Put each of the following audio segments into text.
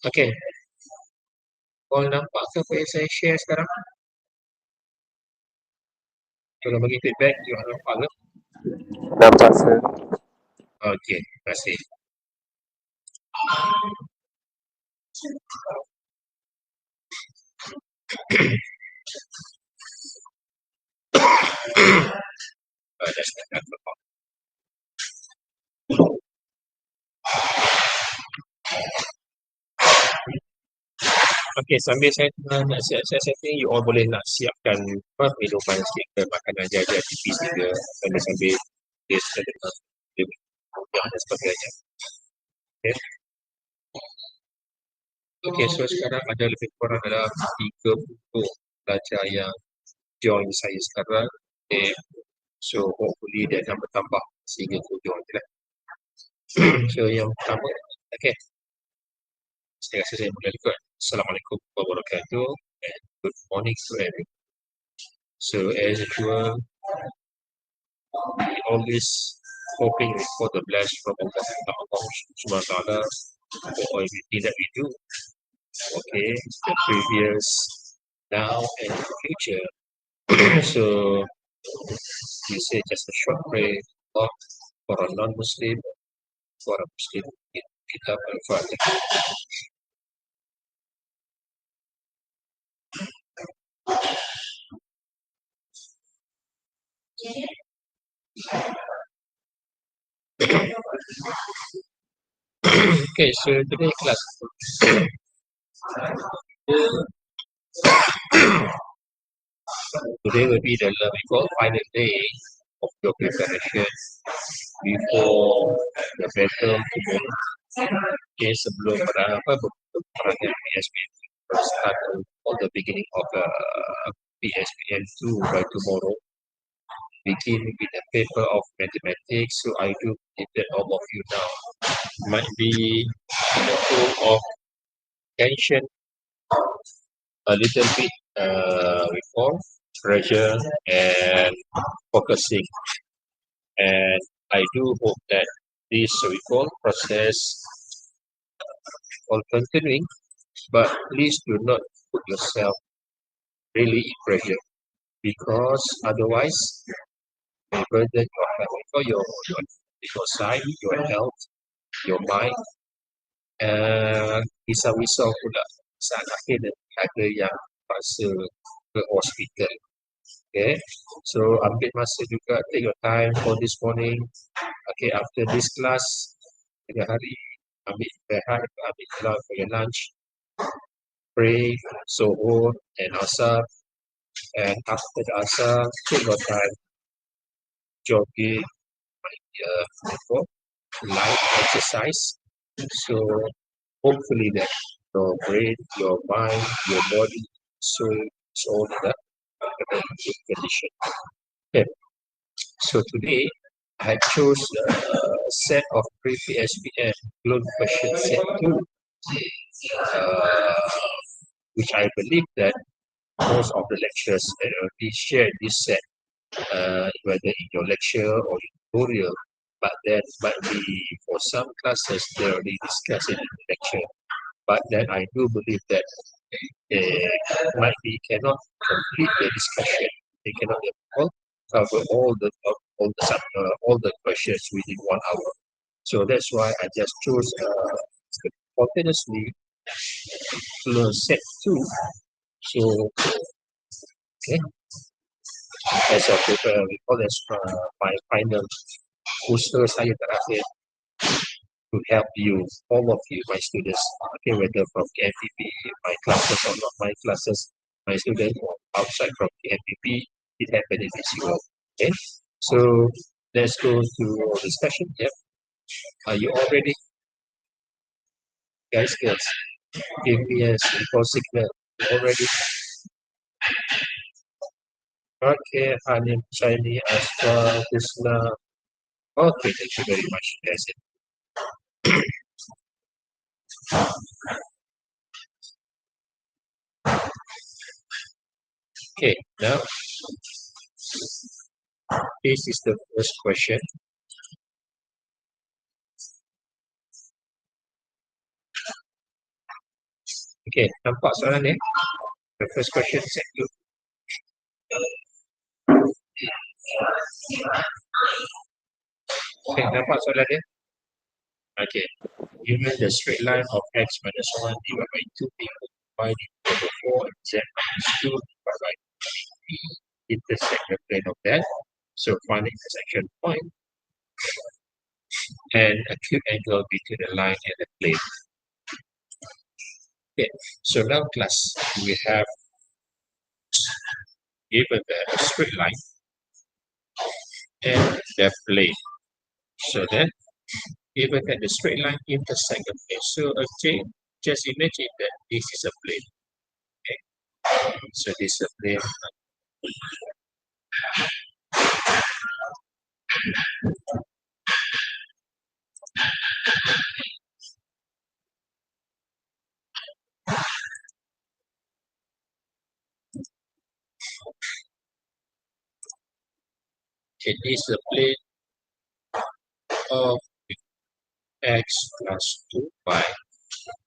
Okey, kau nampak ke apa yang saya share sekarang? Tolong bagi feedback, you nampak ke? Nampak sir. Okey, terima kasih. Dah start nampak. Okey, sambil saya nak siap-siap setting, you all boleh nak siapkan minuman sikit ke, makanan jajan tipis juga sambil-sambil taste tentang yang dan sebagainya. Okey. Okey, so sekarang ada lebih kurang dalam 30 pelajar yang join saya sekarang. Okay. So hopefully dia akan bertambah sehingga 7 je lah. So yang pertama, okay. Saya rasa saya mula ikut. Assalamualaikum warahmatullahi wabarakatuh and good morning to everyone. So as usual, we always hoping for the blessing from Allah Subhanahu wa Ta'ala for everything that we do. Okay, the previous, now and the future. So we say just a short prayer for a non-Muslim, for a Muslim in Kitab al-Fatihah. Okay, so today class. Today will be the final day of your preparation before the battle tomorrow. Okay, sebelum perangan PSPM2 start on the beginning of PSPM2 by tomorrow. Begin with a paper of mathematics. So I do believe that all of you now might be in a full of tension, a little bit reform, pressure, and focusing. And I do hope that this recall process will continuing, but please do not put yourself really in pressure because otherwise you burden your health for your side, your health, your mind, risau-risau pula saat akhir ada yang terpaksa ke hospital. Okay, so ambil masa juga, take your time for this morning. Okay, after this class, tiga hari, ambil rehat, ambil keluar for your lunch, pray, suhur, and asar. And after the asar, take your time, jogging, light exercise. So hopefully that your brain, your mind, your body, soul is all in a good condition. Okay. So today I chose a set of pre-PSPM loan question set 2, which I believe that most of the lecturers already share this set, whether in your lecture or in tutorial, but that might be for some classes they already discussed it in the lecture. But then I do believe that they might be cannot complete the discussion. They cannot cover all the questions within 1 hour. So that's why I just chose continuously set 2. So okay, as a paper we call as my final booster saya terakhir to help you, all of you, my students, okay, whether from Kmpp, my classes or not my classes, my students or outside from Kmpp, it has benefits you all. Okay, so let's go to discussion. Yep. Are you all ready? Guys, girls, give me a simple signal. All ready? Okay, Hanim, Shiny, Astra, Krishna. Okay, thank you very much. That's it. Okay, now this is the first question. Okay, nampak soalan ni? The first question set you. Okay, nampak soalan dia? Okay. Given the straight line of x minus 1 divided by 2 equal to y divided by 4 and z minus 2 divided by p intersect the plane of that. So find the intersection point and acute angle between the line and the plane. Okay, so now class, we have given the straight line and the plane. So then, given that the straight line intersect the plane. So okay, just imagine that this is a plane. Okay, so this is a plane. Okay, this is a plane of x plus 2y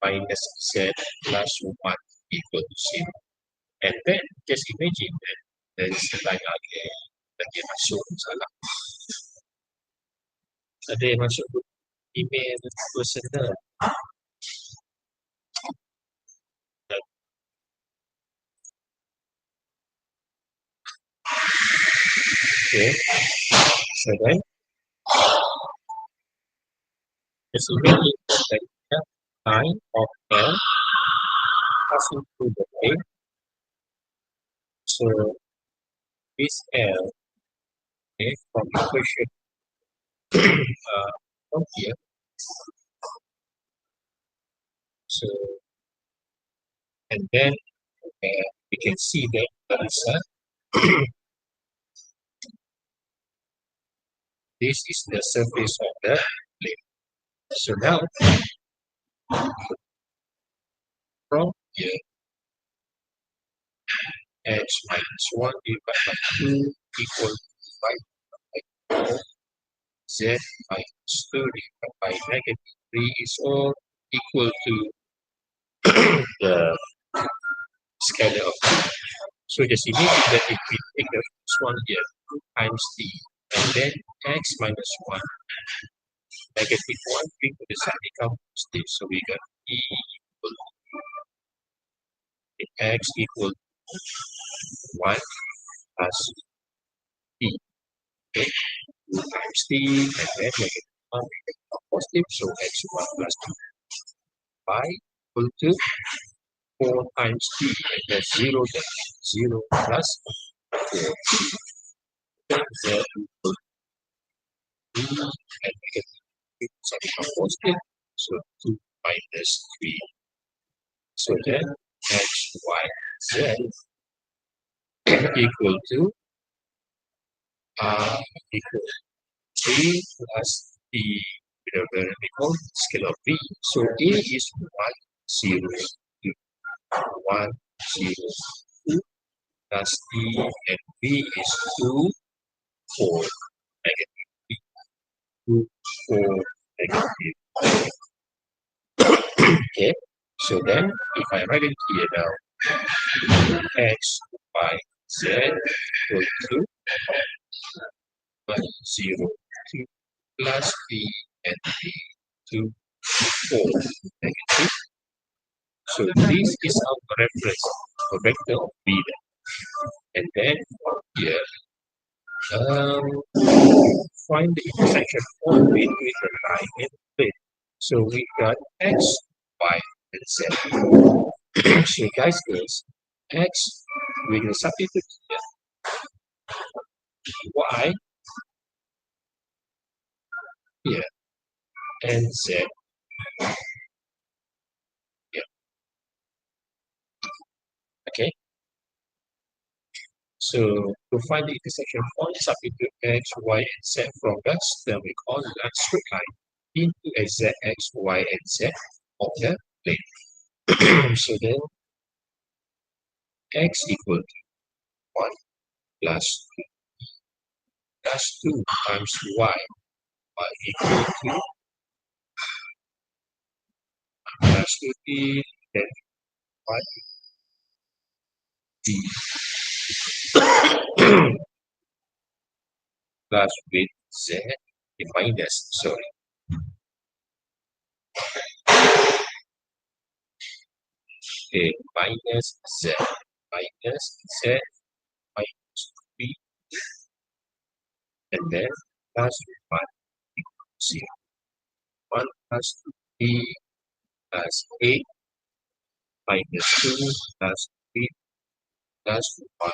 minus z plus 1 equal to 0. And then, just imagine that there is a line again. Ada yang masuk, salah. Ada yang masuk email personal. Okay, so then, just imagine that the line of L passing through the plane. So this L, okay, from equation from here. So, and then we can see that there is a this is the surface of the plane. So now, from here, x minus 1 divided by 2 equal to 5 by 4. Z minus 2 divided by negative 3 is all equal to the scalar of 2. So just imagine that if we take the first one here, 2 times t, and then x minus 1, negative 1, 3 to the side becomes t. So we got e equal to x equal to 1 plus t. Okay, 2 times t, and then negative 1 becomes positive, so x1 plus 2 y equal to 4 times t, and that's 0, then 0 plus 4. Then z equal to 2 and negative 3, so become positive, so 2 minus 3. So then x, y, z equal to equal 3 plus t with a variable scale of v. So a is 1, 0, 2, 1, 0, 2 plus t, and v is 2, 4, negative 3, 2, 4, negative. Okay, so then if I write it here now, x, y, z equal to 1, 0, 2 plus t and t 2, 4, negative. So this is our reference for vector of v. And then here, find the intersection point between the line and the plane. So we got x, y, and z. So guys, this x, we will substitute here. Y here and z here. Okay. So to find the intersection point, substitute x, y, and z from that, then we call that straight line into a z, x, y, and z of the plane. So then x equal to 1 plus 2 plus 2 times y equal to plus 2t, then y t plus with z minus, sorry, minus z minus 3, and then plus 1 equals 0. 1 plus 3 plus 8 minus 2 plus 3 plus 1,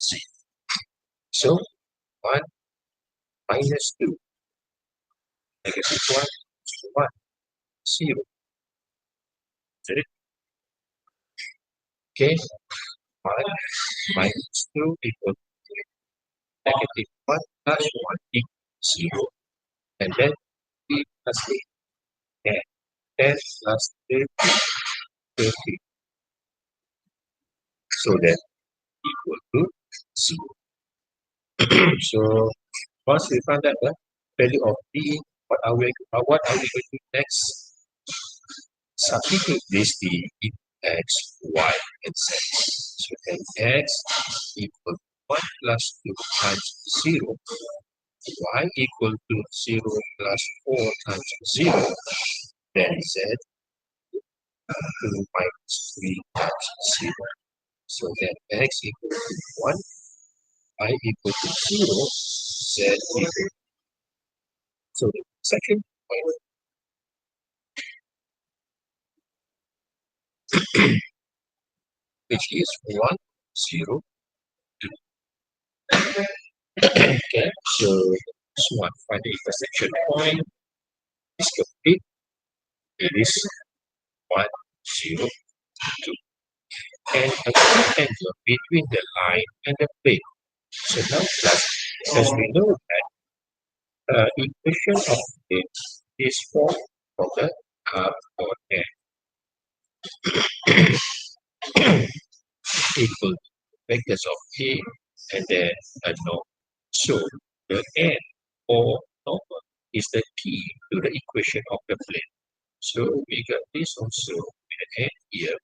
0. So 1 minus 2, negative 1 to 1, 0. Is it? Okay, 1 minus 2 equals negative 1 plus 1 equals 0. And then 3 plus 8, 10. 10 plus 3, 30. So that equal to 0. So once we find out the value of d, what are we going to do next? Substitute this d in x, y, and z. So then x equal to 1 plus 2 times 0, y equal to 0 plus 4 times 0, then z 2 minus 3 times 0. So then x equal to 1, y equal to 0, z equal. So the second point, which is 1, 0, 2. Okay, so this one, find the intersection point is complete. It is 1, 0, 2. And a common angle between the line and the plane. So now, as we know that equation of it is formed from the or n equal to vectors of a and then a norm. So the n or normal is the key to the equation of the plane. So we got this also with an n here.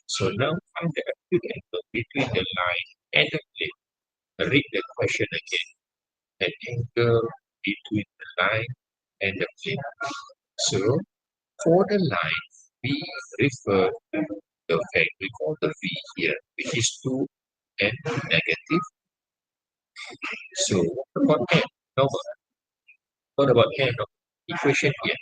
So now find the acute angle between the line and the plane. Read the question again. An angle between the line and the plane. So for the line, we refer to the fact we call the v here, which is 2 and negative. So what about n? Normal. What about n? Equation here.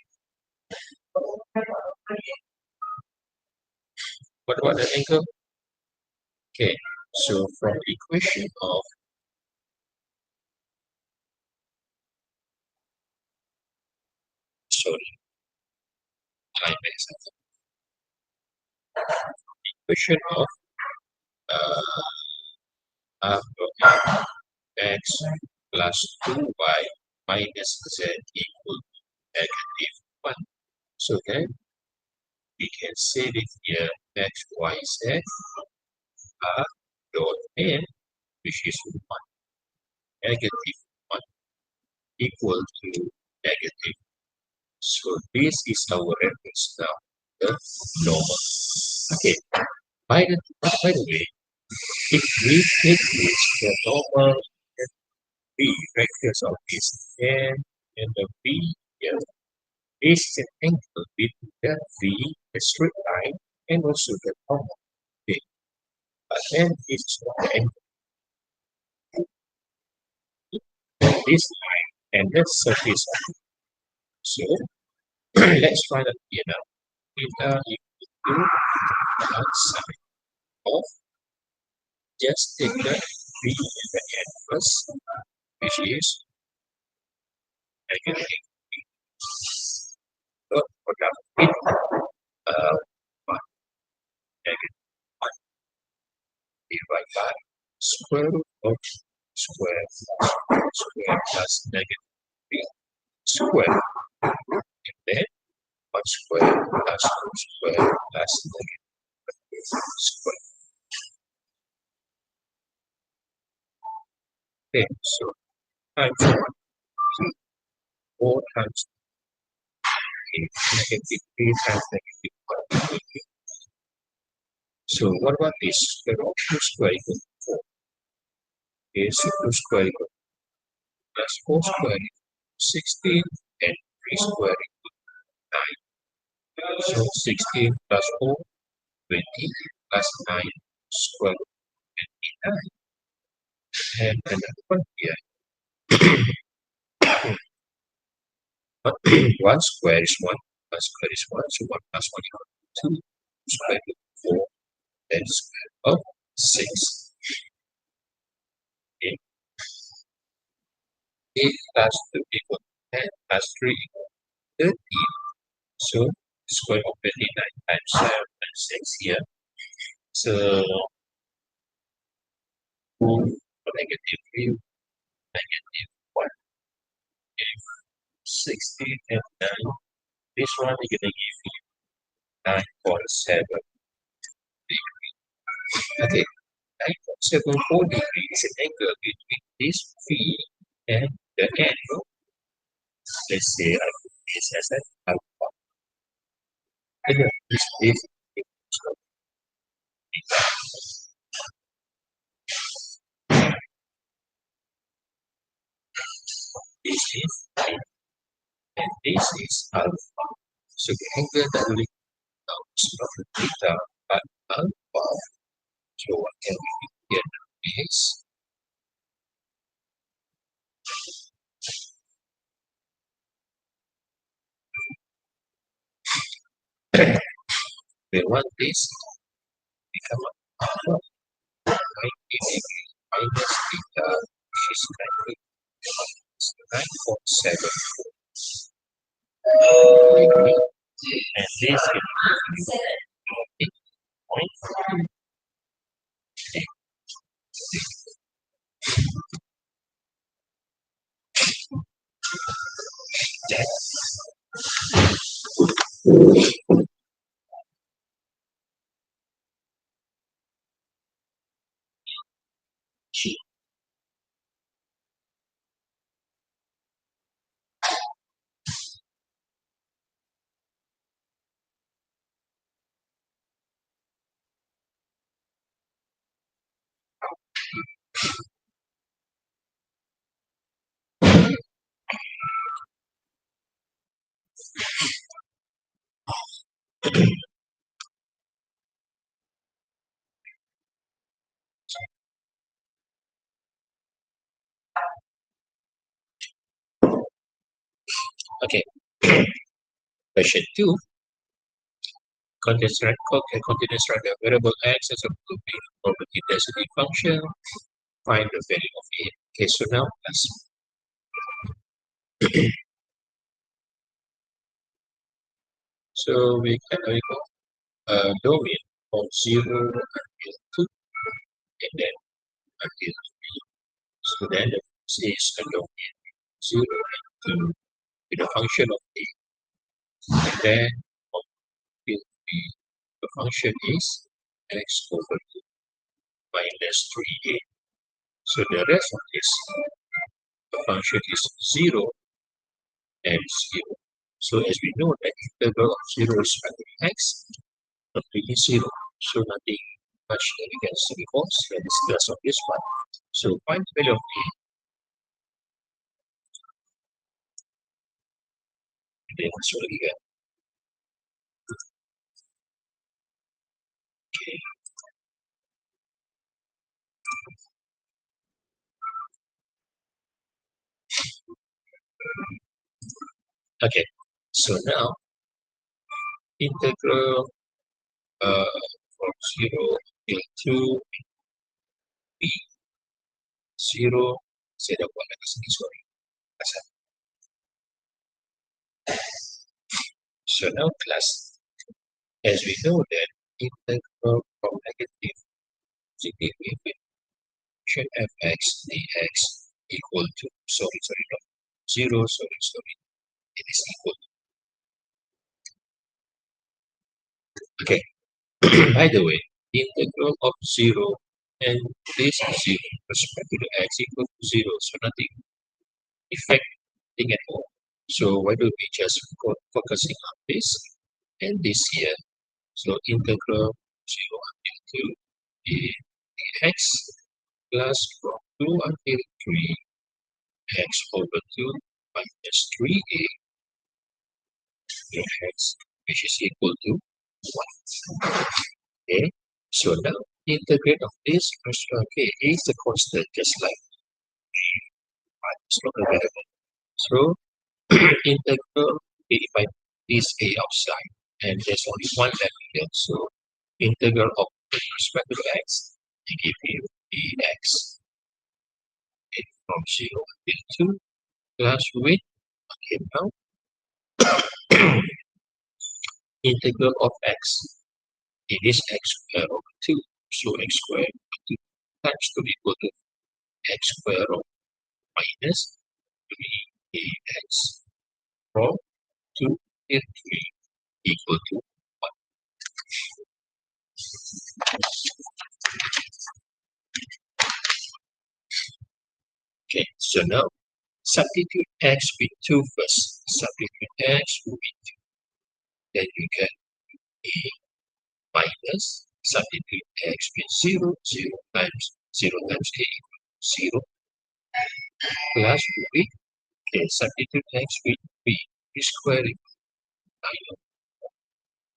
What about the angle? Okay, so from the equation of equation of after x plus 2y minus z equal to negative 1. So then we can say it here x, y, z are dot n, which is 1, negative 1 equal to negative. So this is our reference now, the normal. Okay, by the way, if we take this, the normal and v vectors of this n and the v here, this is an angle between the v, the straight line, and also the normal. Okay, but then this is not the angle. This line and the surface. So let's find out here now. Theta equal to outside of, just take the v and the n first, which is negative. So for the uh, 1 negative 1 divided by square root of square plus negative 3 square, and then 1 square plus 2 square plus negative square. Okay, so times 1, 4 times negative 3 times negative 1. So what about this? Square root of 2 square equal to 4. Okay, so 2 square equal to plus 4 square equal to 16 and 3 square equal to 9. So 16 plus 4, 20 plus 9 square root of 29. And another one here. But 1 square is 1, 1 square is 1, so 1 plus 1 equal to 2. Square root of 4, then square root of 6. Okay. 8 plus 2 equal to 10 plus 3 equal to 13. So square root of 29 times 7 times 6 here. So 2 for negative 3, negative 1. If 16 and 9, this one is going to give you 9.7 degrees. Okay, 9.74 degrees is an angle between this V and the angle. Let's say I put this as an alpha. And then this is this is I and this is alpha. So the angle that we now is not theta but alpha. So what can we do here is we want this to become alpha 90 degrees minus theta, which is 9.7 degree, and this will be 8.8. Okay, question 2. Continuous write a variable x as a probability density function. Find the value of a. Okay, so now let's so we can domain from 0 until 2 and then until 3. So then the first is a domain 0 and 2 with a function of a. And then until 3, the function is x over 2 minus 3a. So the rest of this, the function is 0 and 0. So as we know that integral of 0 is x completely 0. So nothing much that we can see because that is plus of this one. So find the value of a. Then masuk lagi kan. Okay. Okay. So now integral from 0 till 2 b 0 saya dah buat lagi sini sorry. Asal. So now class, as we know that integral from negative significant function fx dx equal to no, 0 it is equal to. Okay. By the way, integral of 0 and this is 0 with respect to the x equal to 0, so nothing affecting at all. So why don't we just focusing on this and this here So integral 0 until 2 dx plus from 2 until 3 x over 2 minus 3a dx, which is equal to 1. Okay, so now integrate of this, okay, a is the constant just like it's not a variable. So integral a by this a outside, and there's only one variable. So integral of with respect to x, I give you dx from 0 until 2 plus with, okay, now integral of x, it is x squared over 2. So x squared over 2 times 2 equal to x squared of minus 3ax from 2 and 3 equal to 1. Okay, so now substitute x with 2 first. Substitute x with 2. Then you get a minus, substitute x with 0, 0 times a equals 0, plus with, okay, substitute x with b, b squared equals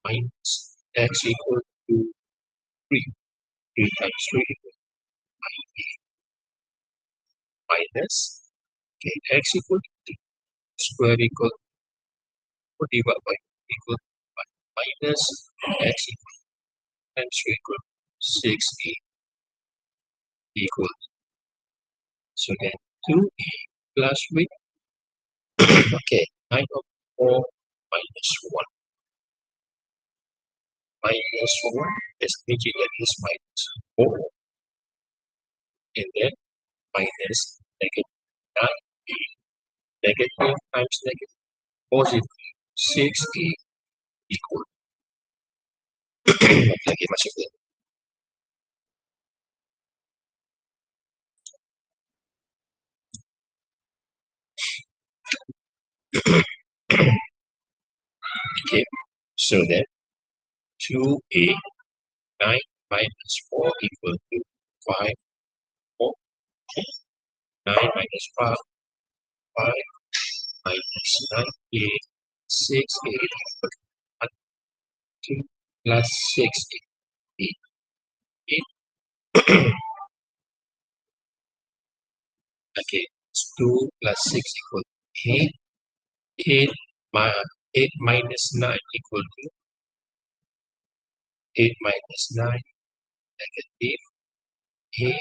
minus x equal to 3, 3 times 3 equals minus, okay, x equal to 2, square equal to divided by equal to 1, minus x equal times 3 equal to 6a equal, so then 2a plus with, okay, 9 of 4 minus 1. Minus 1, let's make it that is minus 4, and then minus negative 9a, negative times negative positive 6a equal. Lagi masuk ke. Okay, so then 2a 9 minus 4 equal to 5, 4, 9 minus 5, 5 minus 9a, 6a equal to 1, 2 plus 6a, 8, 8. Okay, 2 plus 6 equal to 8, 8, 8 minus 9 equal to 8 minus 9 negative a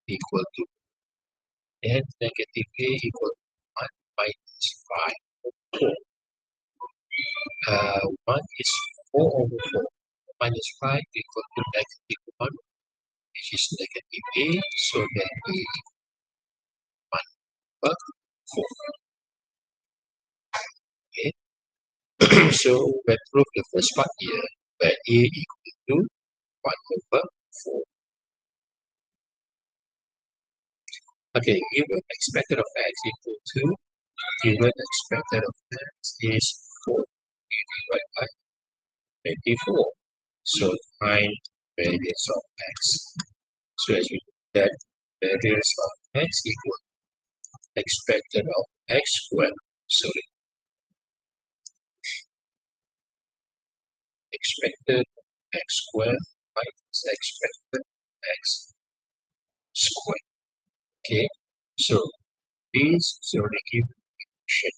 equal to, and negative a equal to 1 minus 5 over 4. 1 is 4 over 4 minus 5 equal to negative 1, which is negative a, so then a is 1 over 4. Okay, so we prove the first part here where a equal to 1 over 4. Okay, given expected of x equal to, given expected of x is 4 divided by 24. So find variance of x. So as we get variance of x equal expected of x squared. Sorry, expected x squared minus expected x squared. Okay, so these is already given equation.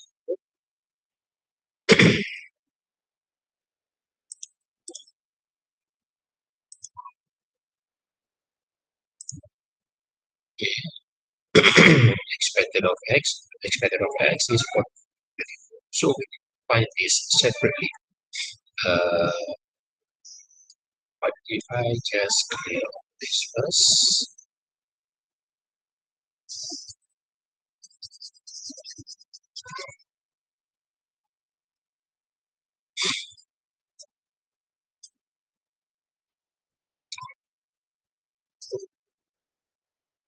Expected of x is 1. So we find this separately. But if I just clear this first,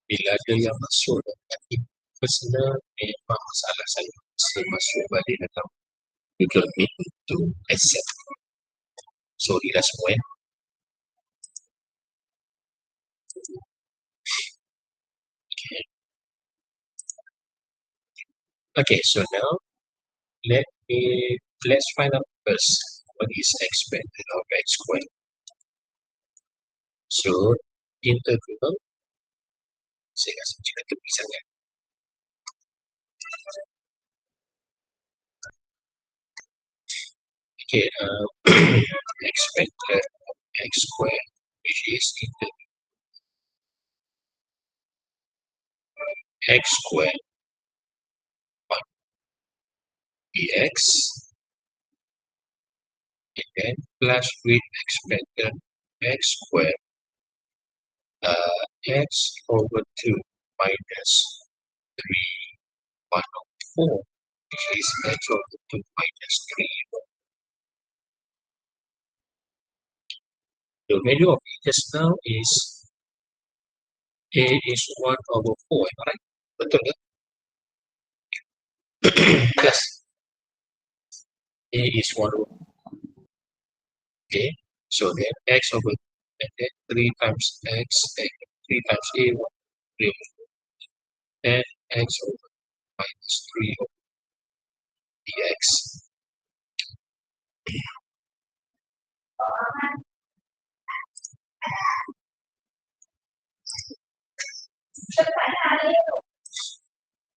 bila ada yang masuk dalam personal, memang masalah saya masuk balik dalam Google Meet untuk accept. So inilah semua ya. Okay, so now let's find out first what is expanded of x squared. So integral, saya kasih juga tulisannya. Okay, expanded of x squared, which is integral x squared dx, and then plus with expanded x squared x over 2 minus 3 1 over 4, which is x over 2 minus 3. The value of it just now is a is 1 over 4, am I right? Betul ke? Yes. A is 1 over 4. Okay. So then x over, and then 3 times x, 3 times a, 1, 3 over 4. Then x over minus 3 over dx.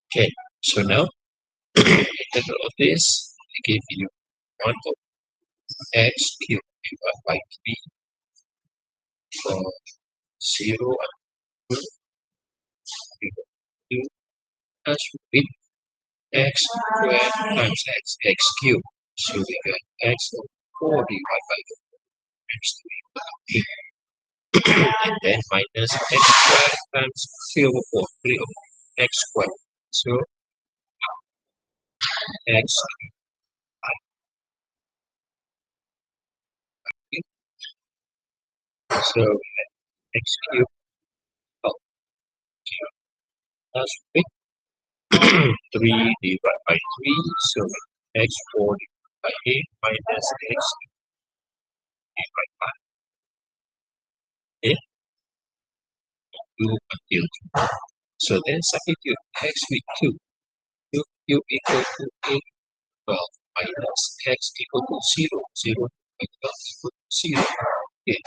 Okay. So now, integral of this, I give you 1 over x cubed divided by 3 from 0 and 2 plus with x squared times x cubed. So we get x over 4 divided by 4 times 3 and then minus x squared times 3 over 4, 3 over x squared. So x so x cubed plus with 3 divided by 3, so x 4 divided by 8 minus x divided by 8 2 until 2. So then substitute x with 2. 2 cube equal to 8, 12 minus x equal to 0, 0 minus equal to 0. Okay,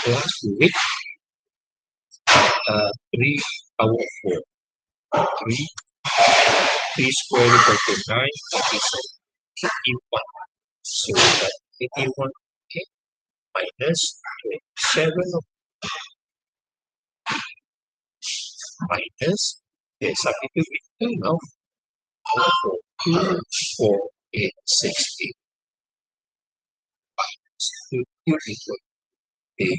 plus with 3 power 4. 3, 3 square equal to 9, that is 81. So that 81 okay, minus 7 minus, okay, substitute with 2 now. 2, 4, 8, 16. Minus 2 equal to 8.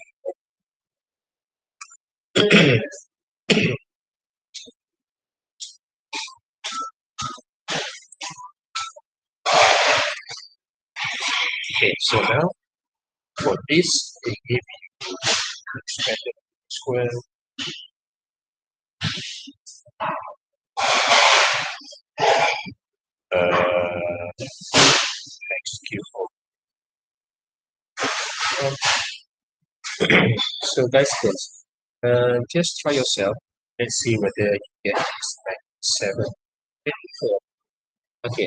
Okay, so now for this, they give you expanded square x cube. So guys, just try yourself. Let's see whether you get this like 7 and 4. Okay,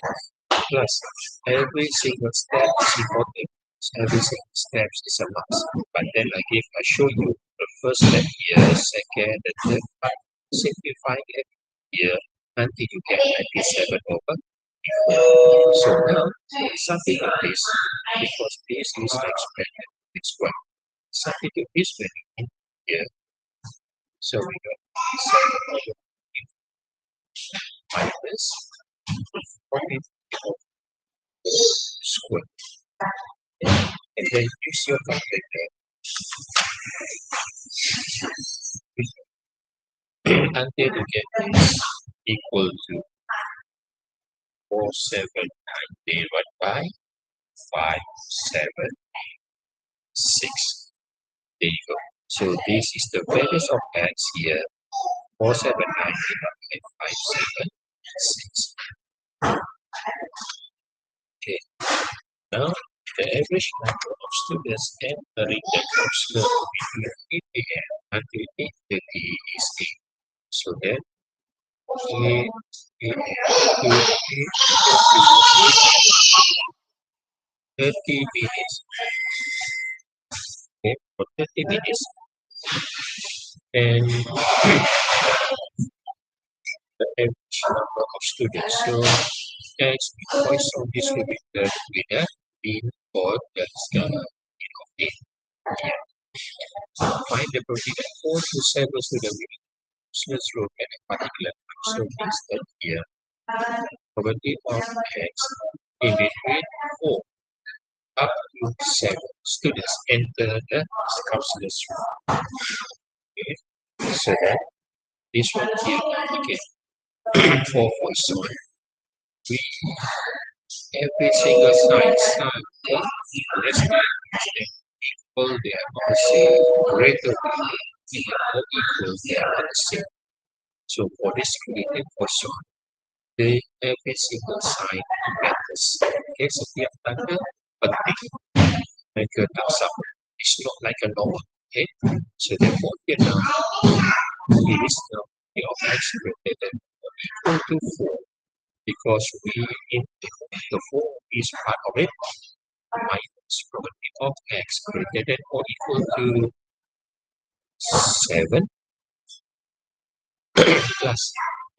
plus every single step is important. Every single step is a must. But then I show you the first step here, second, the third, but simplifying it here until you get 97 over. So now, something like this, because this is expanded square. Substitute this value in here. So we got 7 over minus 40 square. And then use your calculator until you get this equal to 479 divided by 576. There you go. So this is the values of x here. 479 divided by 576. Okay. Now the average number of students entering the course between 8 a.m. until 8:30 is 8. So then 8 a.m. to 8:30 minutes. Okay, for 30 minutes. And the average number of students. So as points on distributed with a mean for the scale of 8. Yeah. Find the protein 4 to 7 students with students group at a particular time. So means that here probability of X in between 4 up to 7 students enter the counselor's room. Okay. So that this one here, okay, for voice on, we every single sign less than equal they are not the same, greater than or equal they are not the same. So for this created voice on, the every single sign matters. Okay, setiap tanda penting mereka tak sama. It's not like a normal. Okay, so therefore here now it is now the of X greater than or equal to 4 because we in the 4 is part of it minus probability of X greater than or equal to 7 plus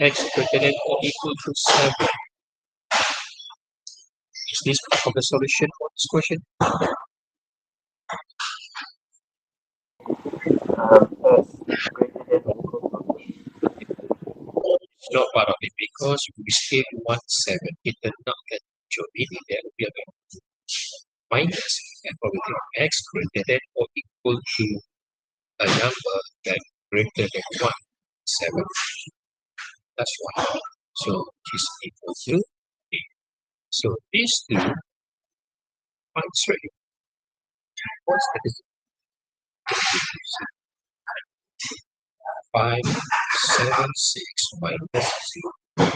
X greater than or equal to 7. Is this part of the solution for this question? S greater than or equal to It's not part of it because we still want 7. It did not get your meaning there. We are going to minus and probability of X greater than or equal to a number that greater than 1, 7. That's why. So it is equal to 8. So these two answer it. What's the difference? 5, 7, 6 minus 0, 5,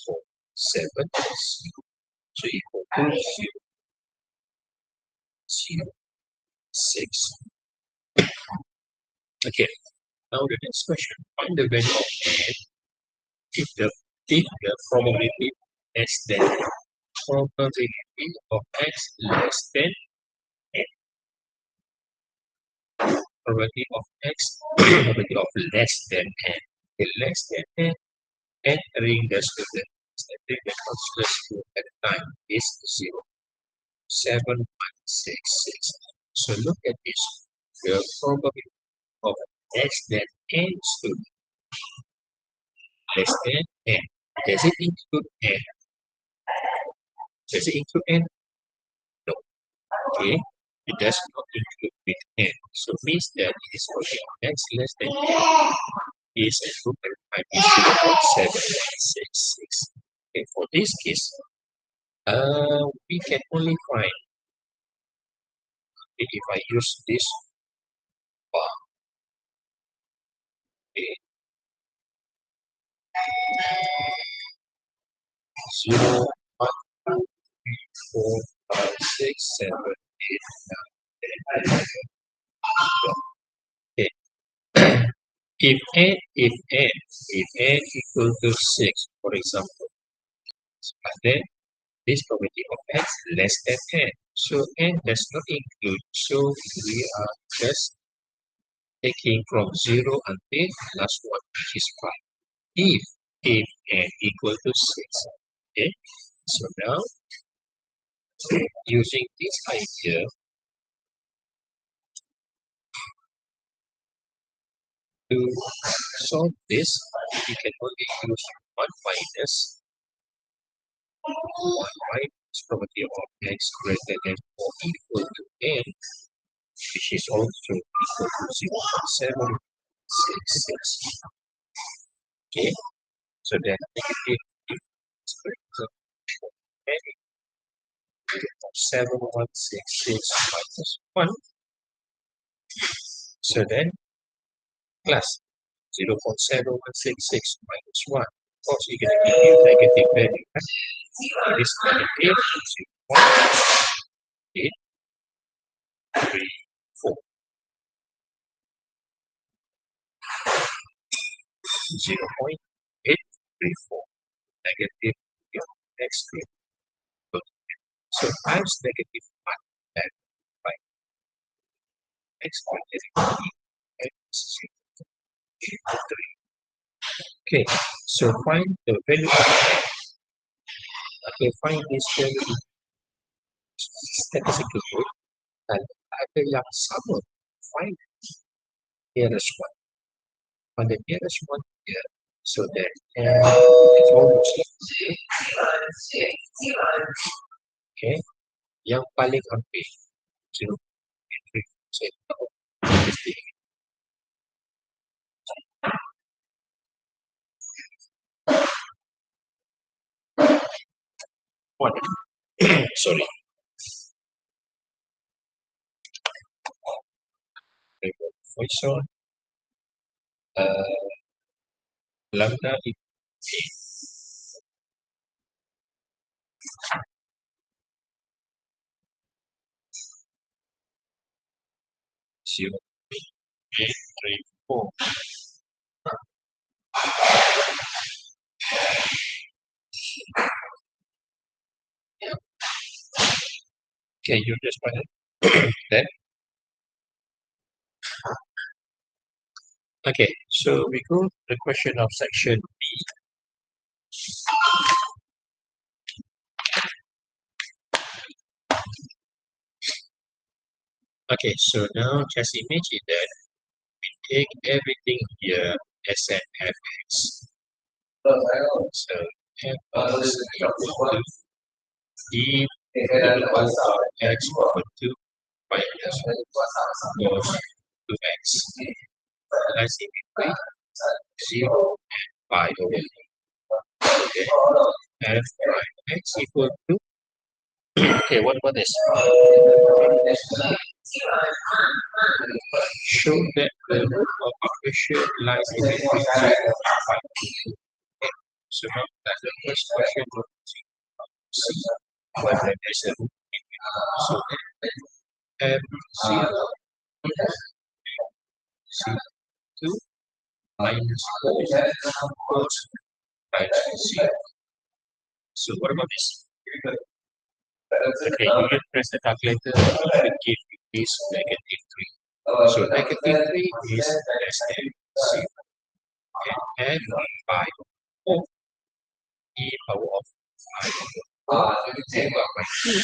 4, 7, 0. So equal to 0, 0, 6. Okay, now the next question. Find the value of n if the probability less than probability of x less than n. Probability of x, probability of less than n. Okay, less than n, entering the student, entering the counselor school at the time is 0. 7, 1, 6, 6. So look at this. The probability of less than n student, less than n. Does it include n? Does it include n? No. Okay. It does not include with n. So it means that it is only x less than n is a group and is 0.766. Okay, for this case, we can only find if I use this bar. Okay. 0, 1, 2, 3, 4, 5, 6, 7, 8, 9, 10, 11, 12. Okay. If n equal to 6, for example, then this probability of x less than n. So n does not include. So we are just taking from 0 until last one, which is 5. If n equal to 6. Okay. So now using this idea to solve this, we can only use 1 minus probability of x greater than or equal to n, which is also equal to 0.766. Okay, so then negative is greater than n, 0.7166 minus 1. So then plus 0.7166 minus 1. Of course, you're going to give you negative value. Right? It is negative 8, 3, 4. 0.834 negative x squared. So times negative 1 and 5 x squared is equal to x equal to 3. Okay, so find the value of x. Okay, find this value statistical group dan ada yang sama. Find nearest one. Find the nearest one here. So that it's almost okay. Yang paling hampir 0.3%. One. Sorry. Poisson lambda equals 0.834. Okay, you just find it. Then okay, so we go to the question of section B. Okay, so now just imagine that we take everything here as an fx. So f is equal to d over x over 2 minus cos 2x. I see between 0 and pi over 2. Okay, f prime x equal to okay, what about this? Show that the root of equation lies in between 0 and pi. Okay, so now that's the first question of C. Whether there's a root in between. So then f0 C2 minus cos times 0. So what about this? Okay, you can press the calculator to give you this negative 3. So negative 3 is less than 0. And pi of e power of 5 divided by 2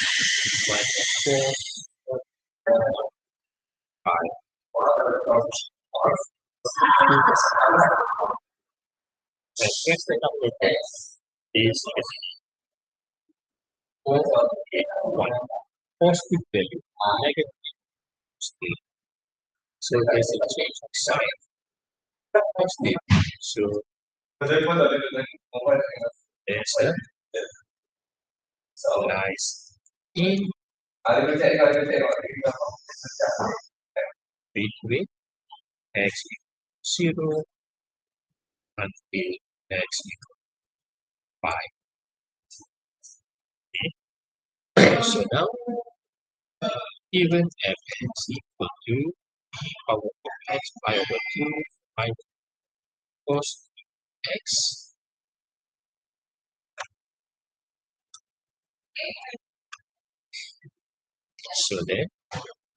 minus 4 pi and press the calculator is 4.81 positive value negative 3. So there's a change of sign positive. So there's a lies in between x equals 0 until x equals 5. Okay. So now even fx equal to e power of x pi over 2 minus cos x. So then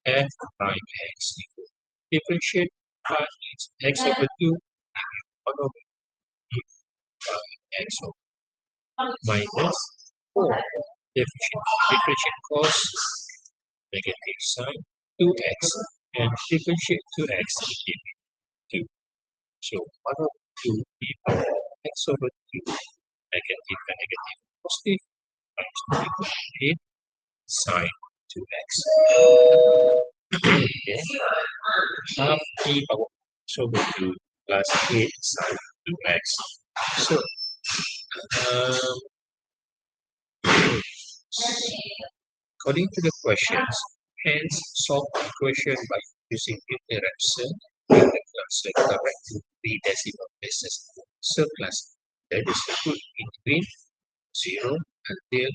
f prime x equal differentiate by x equal to 1 over e prime x over minus 4 differentiate cos negative sign 2x and differentiate 2x to give you 2. So 1 over 2 e power x over 2 negative and negative positive times 2 sine 2x. Okay. Half e power x over 2 plus 8 sine 2x. So according to the questions, hence solve the equation by using interaction with the cluster correct to 3 decimal places. So class that is the root between 0 until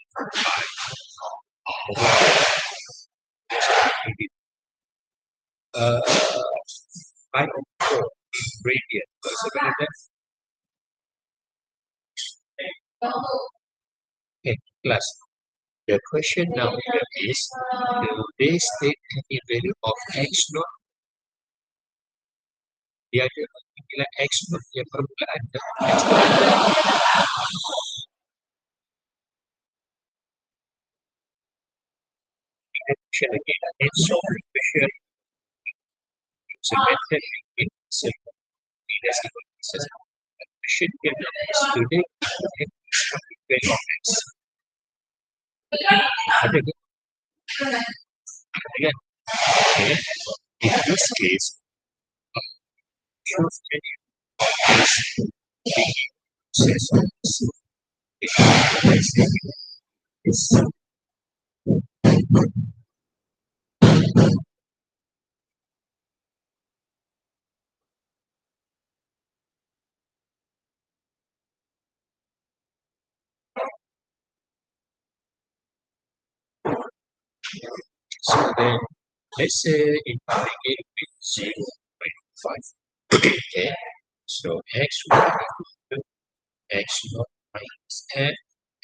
5. uh, pi of 4 radian per second. Okay, class. The question now here is, do they state any value of x naught? Dia ada nilai x naught yang permulaan dan x question again. It's so question is a method in simple minus equal to question here is, do they have any value of x? Ada ke? Again, okay. In this case, choose any so then let's say integrate with 0.5. Okay, so x1 equal to x0 minus f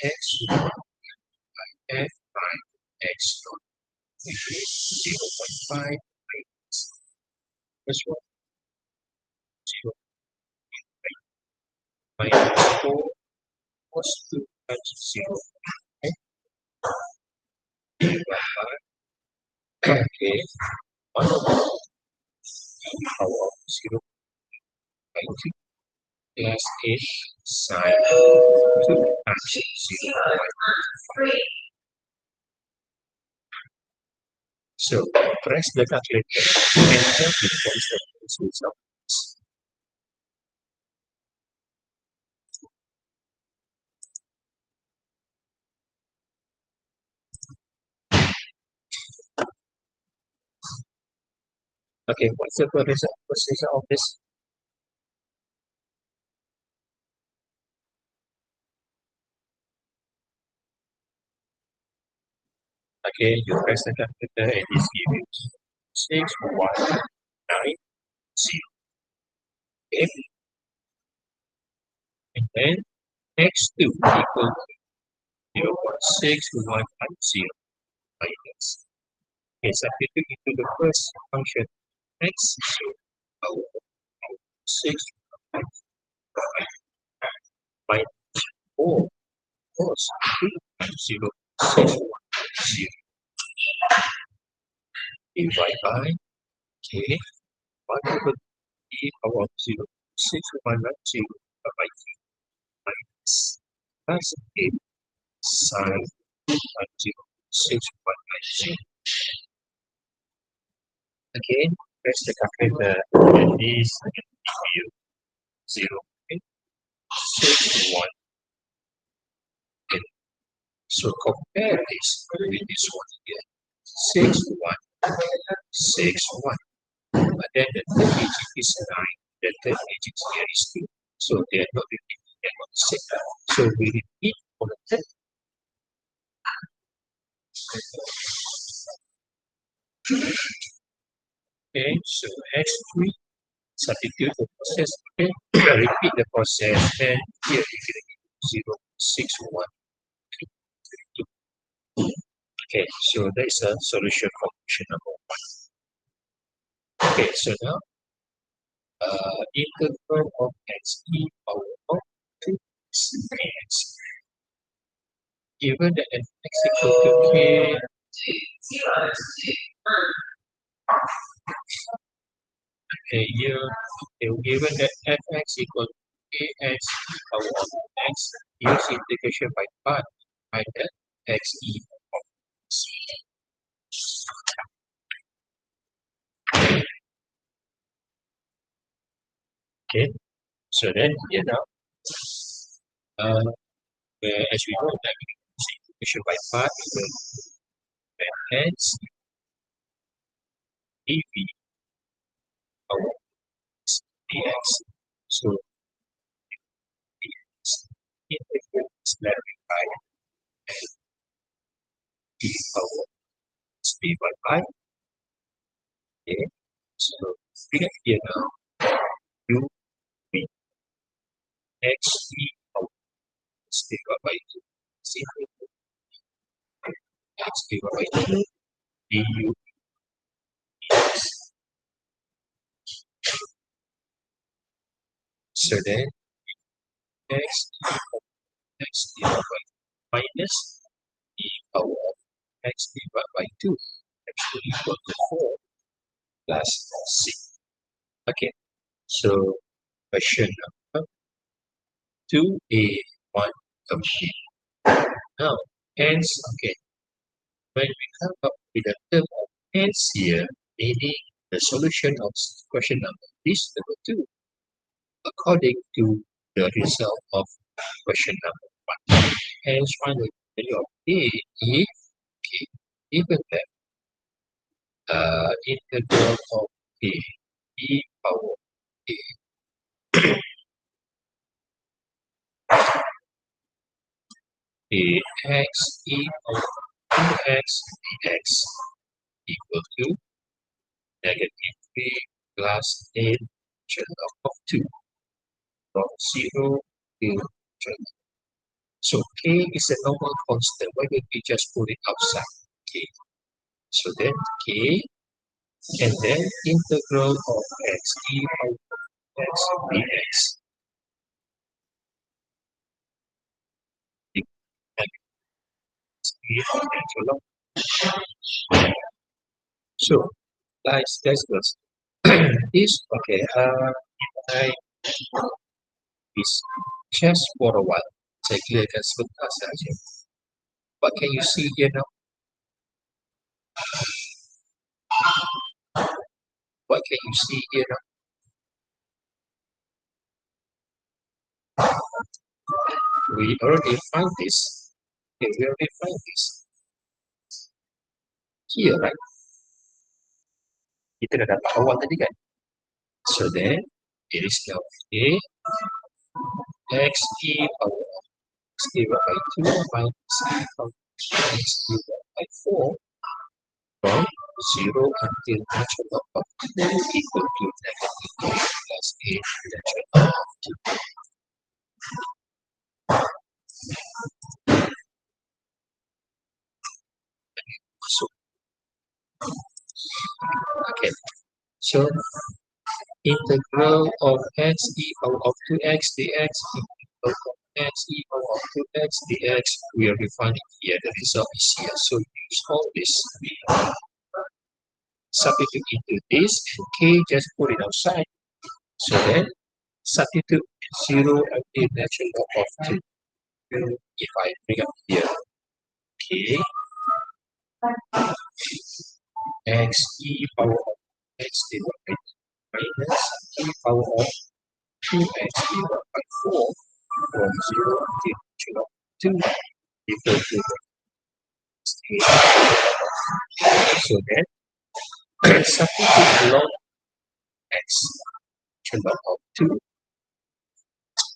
x1 f minus x0 equals 0.5 minus this one 0 minus 4 cos 2 times 0. Okay, 1 over power of 0 by 2 plus 8 sine 2 times 0. So press the calculator and tell me what is the result. Okay, what's the result of this? Okay, you press the calculator and it's giving 619 0. Okay, and then x2 equal to 0.6150 minus. Okay, substitute into the first function x, so 6 minus 4 cos 2 times 0, 610 divided by k 1 over e power of 0, 6110 by 3 minus plus 8 sine 2 times 0, 6110. Again, press the calculator and this again give you 0, okay? 6, 1. Okay. So compare this with this one again. 6, 1, 6, 1. But then the third digit is 9, the third digit here is 2. So they are not repeating, they are not the same. So we repeat for the third. Okay, so x3, substitute the process, okay? Repeat the process, and here we get 0, 6, 1, 2. Okay, so that is a solution for question number 1. Okay, so now integral of x e power of 2x. Given that f(x) equal to k, okay, here, given that fx equal to kx power of x, use integration by part by the xe of x. Okay, so then here now, as we know that we use integration by part, we will hence dv power dx. So dx integral is left by d power d by pi Okay, so bring it here now. U V X E O is divided by 2. See, X divided by 2 du dx. So then x x divided by minus e power of x divided by 2 actually equal to 4 plus 6. Okay, so question number 2A1 complete. Now, hence, okay, when we come up with a term of hence here, meaning the solution of question number is number 2, according to the result of question number 1. Hence, find the value of A if okay, given that integral of A e power A ax e power 2x dx equal to negative 3 plus 8 of 2 from 0 to 20. So k is a normal constant. Why don't we just put it outside k? So then k and then integral of x e power x dx. So, guys, that's this okay. I is just for a while. Saya clearkan sebentar saja. What can you see here now? What can you see here now? We already found this. Okay, we already found this here, right? Kita dah dapat awal tadi kan? So then, it is now a x e power x divided by 2 minus e power x divided by 4 from 0 until natural of 2 equal to negative 3 plus a natural of 2. So, okay. So, integral of x e power of 2x dx integral of x e power of 2x dx, we are defining here, the result is here. So use all this, substitute into this, and k just put it outside. So then substitute 0 and the natural log of 2. If I bring up here k x e power of x divided by minus e power of 2x divided by 4 from 0 until natural log 2 equal to so then substitute log x natural log of 2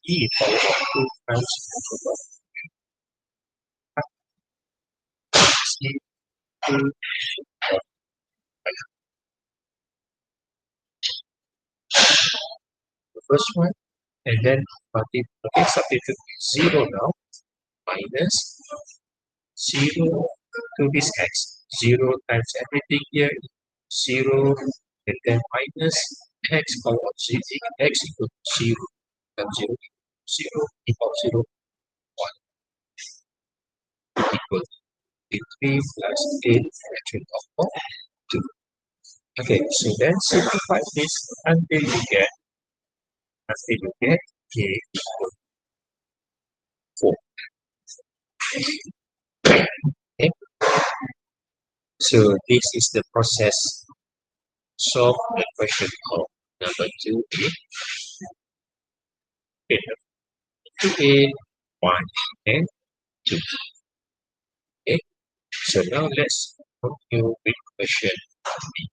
e power of 2 times natural log c 2 the first one, and then substitute 0 now minus 0 to this x, 0 times everything here, 0 and then minus x power of 0, x equal to 0 and 0 equal to 0 1 equal to 3 plus 8 fraction of 2. Okay, so then simplify this until you get k equal to 4. Okay, so this is the process. Solve the question of number 2a. Okay, 2a, 1 and 2. Okay, so now let's continue with question B.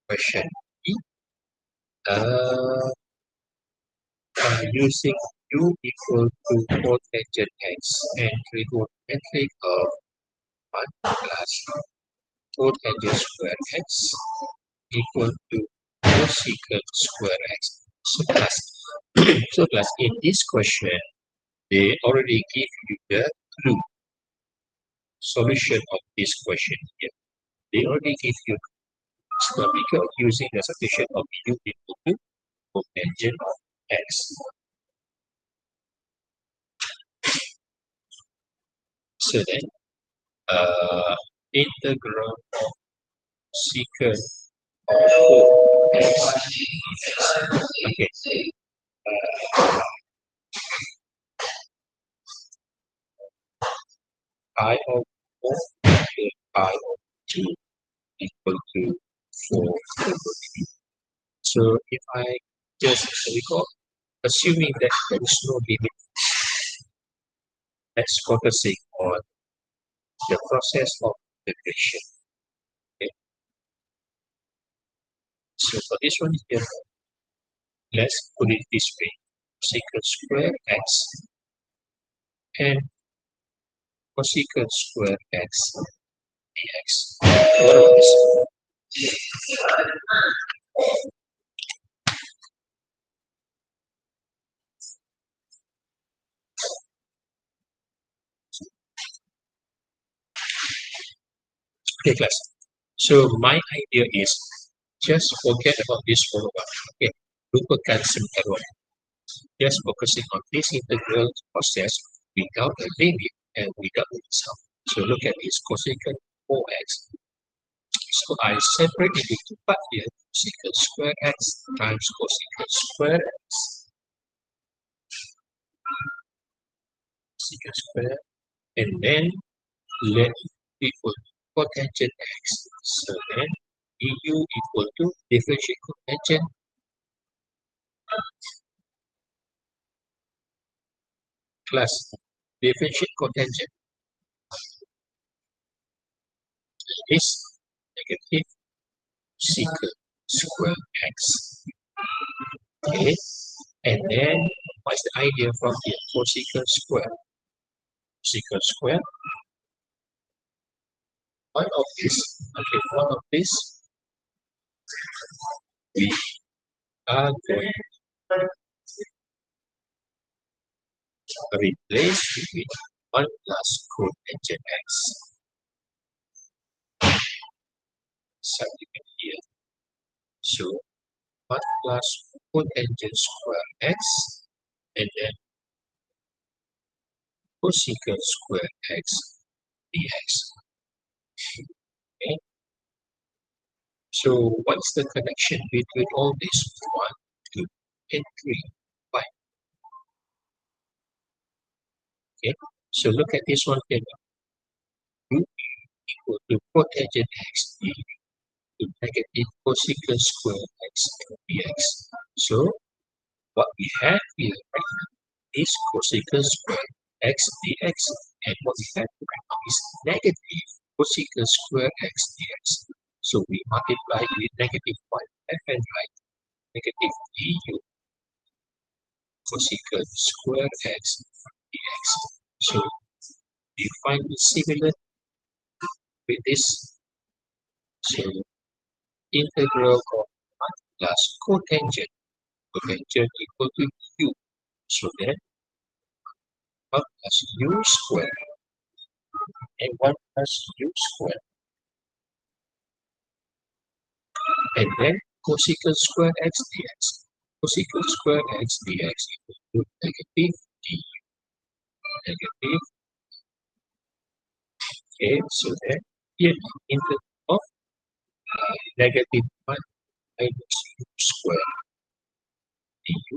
question B. Using U equal to cotangent x and trigonometric of 1 plus cotangent square x equal to cosecant square x. So class, in this question, they already give you the clue solution of this question here. They already give you because using the substitution of U equal to cotangent of x. So then, integral of secant of 4x. Okay. I of 4 and I of 2 equal to 4 over 3. So if I just recall, assuming that there is no limit, let's focusing on the process of integration. Okay. So for this one here, let's put it this way: secant square x and cosecant square x dx. What about this? Okay, class. So my idea is just forget about this formula. Okay, lupakan sementara. Just focusing on this integral process without a limit and without a result. So look at this cosecant 4x. So I separate it into part here, cosecant square x times cosecant square x. Cosecant square, and then let equal to cotangent x. So then du equal to differentiate cotangent plus differentiate cotangent is negative secant square x. Okay, and then what's the idea from here? Cosecant square. Secant square. One of this, we are going to replace with 1 plus cotangent x. Substitute here. So 1 plus cotangent square x and then cosecant square x dx. Okay. So what's the connection between all these 1, 2, and 3? 5. Okay. So look at this one here. U equal to cotangent x to negative cosecant square x dx. So what we have here is cosecant square x dx, and what we have right now is negative cosecant square x dx. So we multiply with negative 1 left and right, negative du cosecant square x dx. So we find it similar with this. So integral of 1 plus cotangent equal to u. So then 1 plus u square and 1 plus u square. And then cosecant square x dx. Cosecant square x dx equal to negative du. Negative. Okay, so then here integral of negative 1 minus u square du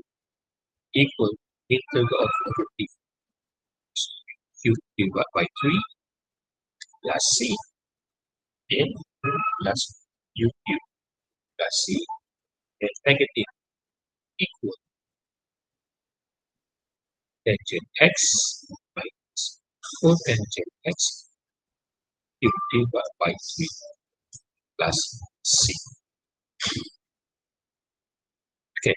equal integral of negative u divided by 3 plus c and plus u cube plus c and negative equal tangent x minus cotangent x cube divided by 3 plus c. Okay.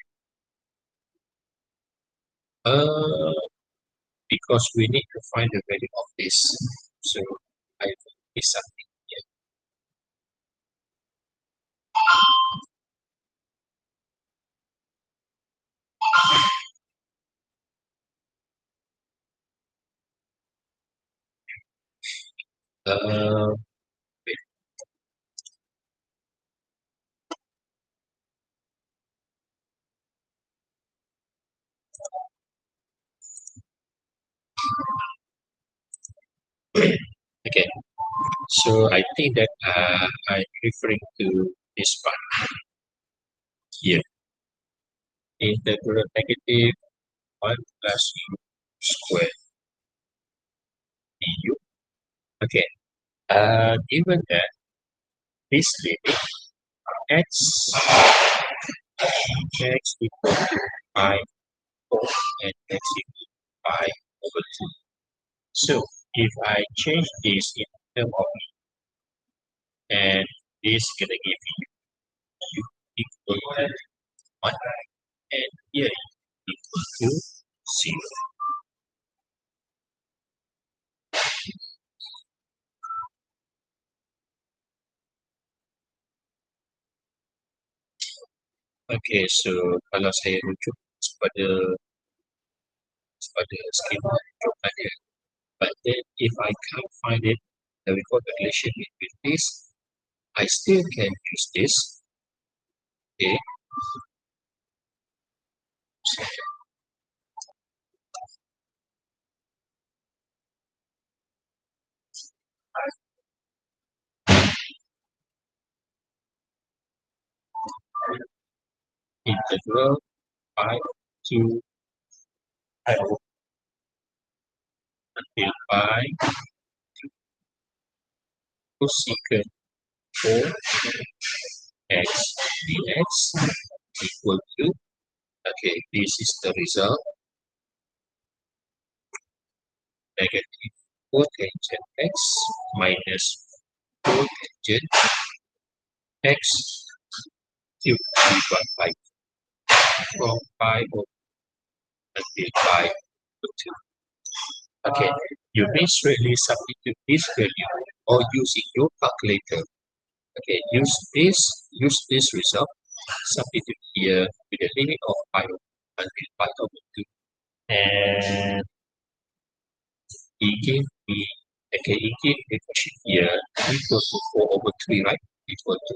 Because we need to find the value of this. So I will do something here. Wait. Okay. So I think that I'm referring to this part here. Integral negative 1 plus u squared du. Okay. Given that this limit x equal to pi 4 and x equal to pi over 2. So if I change this in term of and this gonna give you u equal to 1 and here equal to 0. Okay, so kalau saya rujuk pada skema rujukannya, but then if I can't find it, the record relation between this, I still can use this. Okay, so integral pi to pi over until pi cosecant 4 x dx equal to, okay, this is the result, negative cotangent x minus cotangent x cubed divided by from pi over until pi over 2. Okay, you may straightly substitute this value or using your calculator. Okay, use this result, substitute here with the limit of pi until pi over 2. And it gave me, okay, it gave the question here equal to 4 over 3, right? Equal to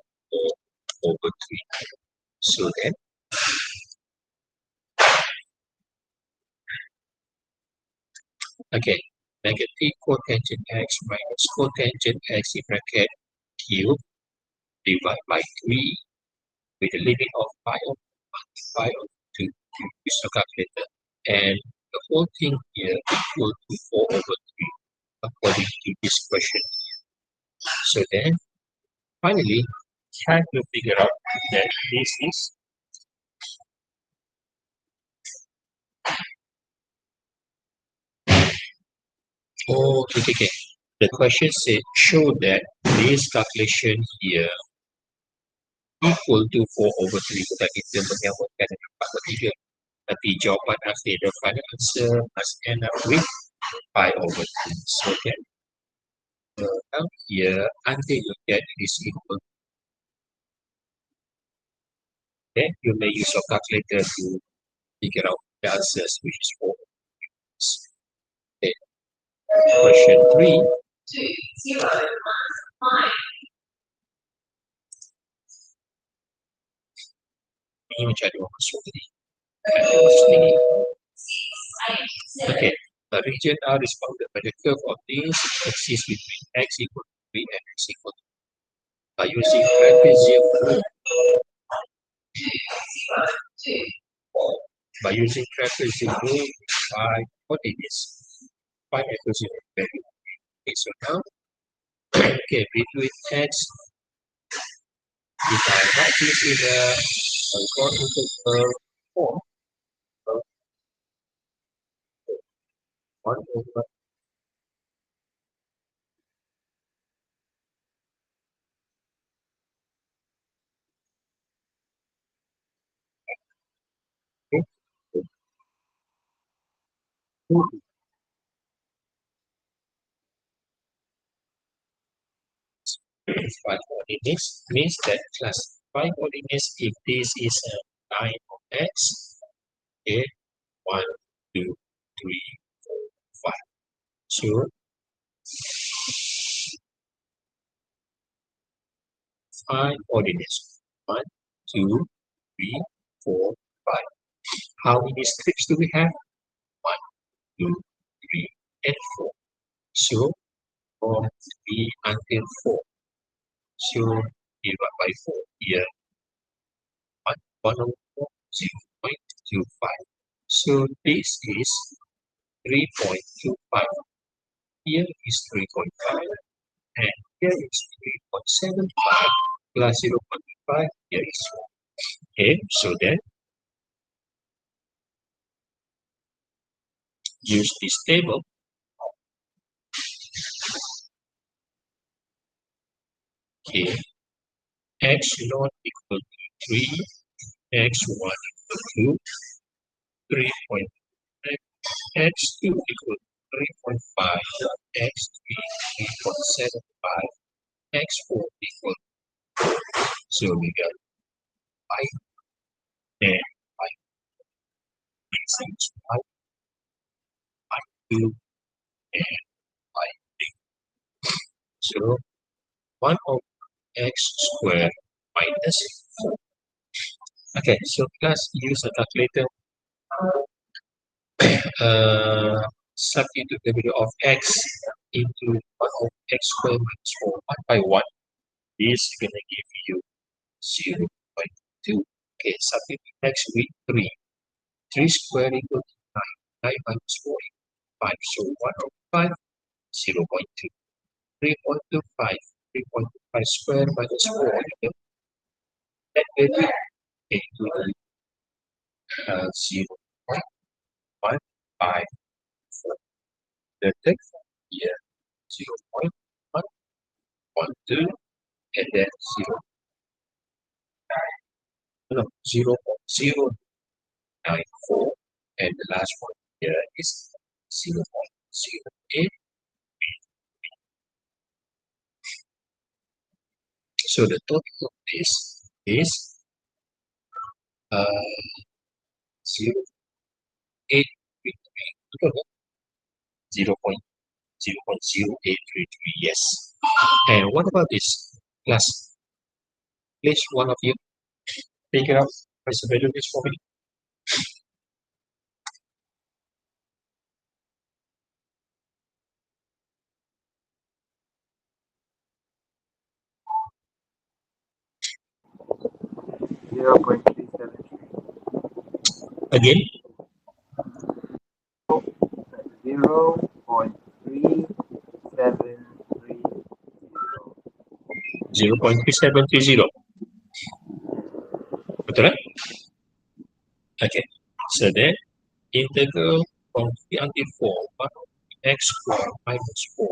4 over 3. So then, okay, negative cotangent x minus cotangent x in bracket cube divided by 3 with a limit of pi of 2 use the calculator. And the whole thing here equal to 4 over 3 according to this question. So then, finally, try to figure out that this is okay. The question said show that this calculation here equal to 4 over 3. Bukan kita menyamakan dengan 4 over 3. Tapi jawapan akhir, the final answer must end up with pi over 2. So then, down here, until you get this equal, then you may use your calculator to figure out the answers, which is 4. Okay. Question 3. Ini macam ada orang masuk tadi. Ada masuk tadi. Okay. The region R is bounded by the curve of this axis between x equal to 3 and x equal to 2. By using trapezium rule, by coordinates, find equation value. Okay, so now, okay, between x, if I write this in a quadruple form, 1 over Five coordinates means that class 5 coordinates, if this is a line of x, okay, 1, 2, 3, 4, 5. So 5 coordinates. 1, 2, 3, 4, 5. How many strips do we have? 1, 2, 3, and 4. So from 3 until 4. So divide by 4 here. 104, 0.25. So this is 3.25. Here is 3.5 and here is 3.75 plus 0.5. Here is 4. Okay, so then use this table. Okay, x0 equal to 3, x1 equal to 3.5, x2 equal to 3.5, x3 3.75, x4 equal to, so we got 5 and 5, 6, 5, 2, and 5. So 1 over x squared minus 4. Okay, so class use a calculator. Substitute the value of x into 1 of x squared minus 4 1 by 1. This is going to give you 0.2. Okay, substitute x with 3. 3 squared equal to 9. 9 minus 4 equals 5. So 1 over 5, 0.2. 3.25. 3.25 squared minus 4. That value into 0.154. The text here 0.112 and then 0.094 and the last one here is 0.08. So the total of this is 0.833. 0.0833. Yes. And what about this class? Please, one of you take it up. Press the value of this for me. 0.373. Again, 0.3730. 0.3730. Betul kan? Okay. So then integral from 3 until 4, 1 x squared minus 4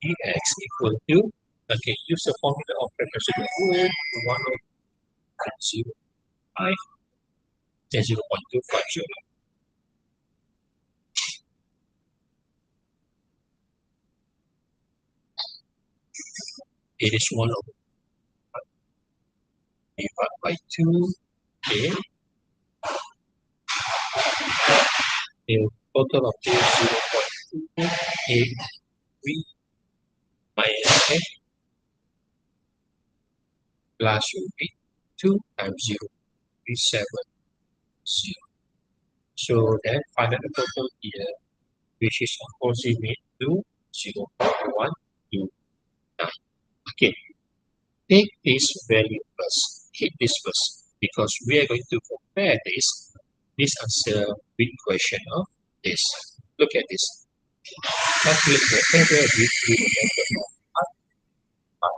dx equal to, okay, use the formula of reciprocal rule, 1 over 0.05 and 0.250. It is 1 over divided by 2, okay, the total of this 0.283 minus x plus will be 2 times 0.370. So then find out the total here, which is approximate to 0.129. Okay, take this value first, hit this first, because we are going to compare this answer with question of this. Look at this. Calculate the error with the method of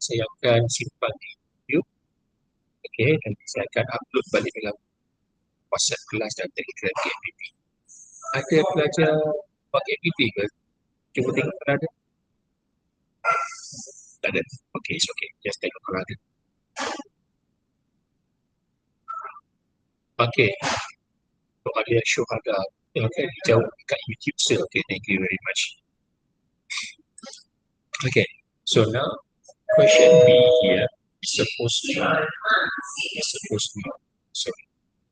saya akan simpan di YouTube. Okay, nanti saya akan upload balik dalam WhatsApp kelas dan Telegram Kmpp. Ada pelajar buat Kmpp ke? Cuba tengok kalau ada. Tak ada. Okay, it's okay. Just tengok kalau ada. Okay. Untuk ada syuhada, okay, jawab kat YouTube sir. Okay, thank you very much. Okay, so now question B here is supposed to so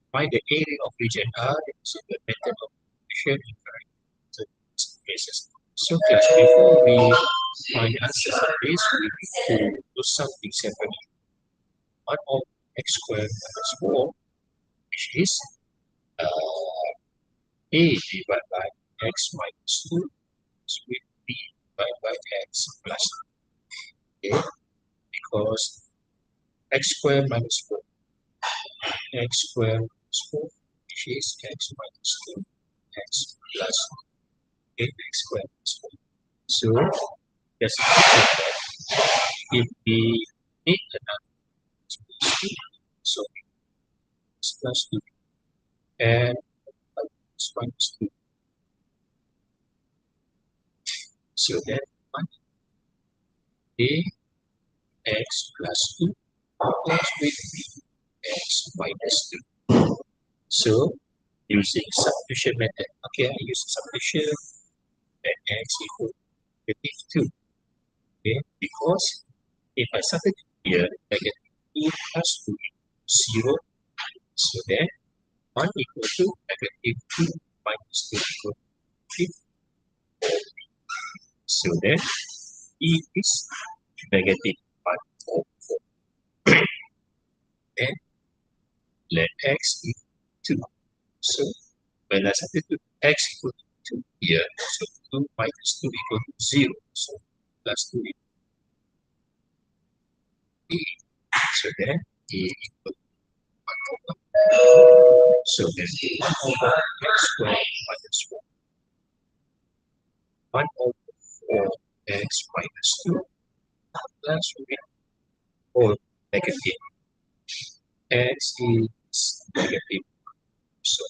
find the area of region R is the method of operation in various cases. So class, before we find the answers of this, we need to do something separately. 1 of x squared minus 4, which is a divided by x minus 2 with b divided by x plus. Okay, because x squared minus 4, x squared minus 4, which is x minus 2, x plus 8x squared minus 4. So, just check that if we need another so x plus 2 and x minus 2. So then 1 a x plus 2 plus with b x minus 2. So, using substitution method, okay, I use substitution and x equal to 2. Okay, because if I substitute here, I get 2 plus 2 0. So then 1 equal to negative 2 minus 2 equal to 3. So then E is negative 1 over 4. And let x equal 2. So when I substitute x equal to 2 here, so 2 minus 2 equal to 0. So plus 2 equal to E. So then E equal to 1 over. So then 1 over x squared minus 4. 1 over 4x minus 2 plus with 4 negative. X is negative. So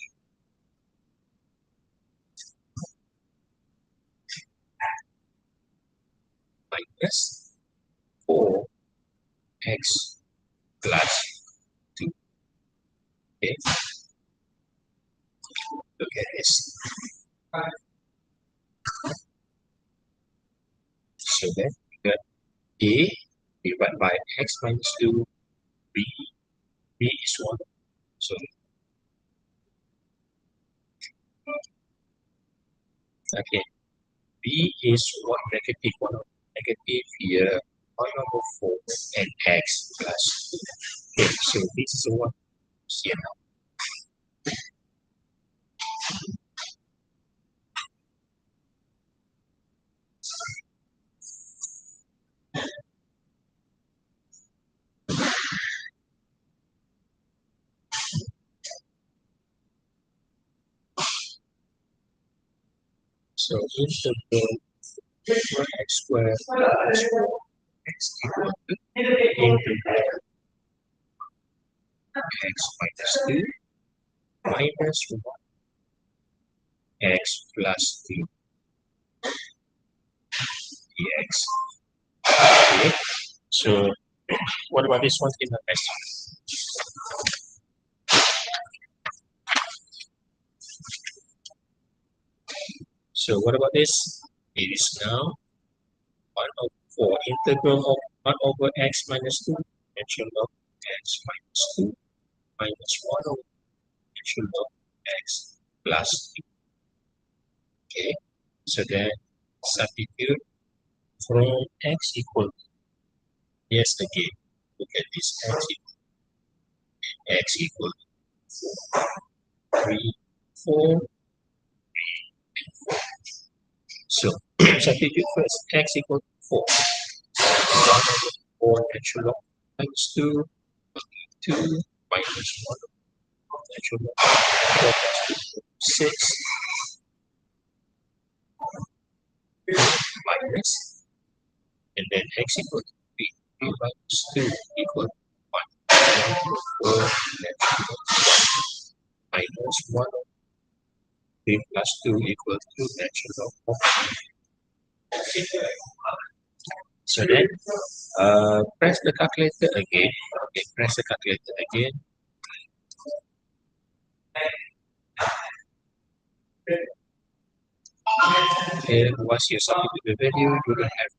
minus 4x plus 2. Okay. Look at this. So then we got A divided by x minus 2, B is 1. So okay, B is 1 negative 1 over negative here, 1 over 4 and x plus 2. Okay, so this is 1 here now. So integral x squared plus 4x equal to integral x minus 2 minus 1 x plus 2 dx. Okay. So what about this one in the next one? So what about this? It is now 1 over 4 integral of 1 over x minus 2 integral of x minus 2 minus 1 over integral of x plus 2. Okay, so then substitute from x equal to, yes again, look at this x equal to 3, 4. So substitute first x equal to 4. 1 over 4 natural log minus 2, 2 minus 1 natural log 4 plus 2, 6 minus, and then x equal to 3. 3 minus 2 equal to 1. 1 over minus 1 3 plus 2 equals to natural of 4. So then, press the calculator again. Okay, press the calculator again. Okay, once you substitute the value, you will have.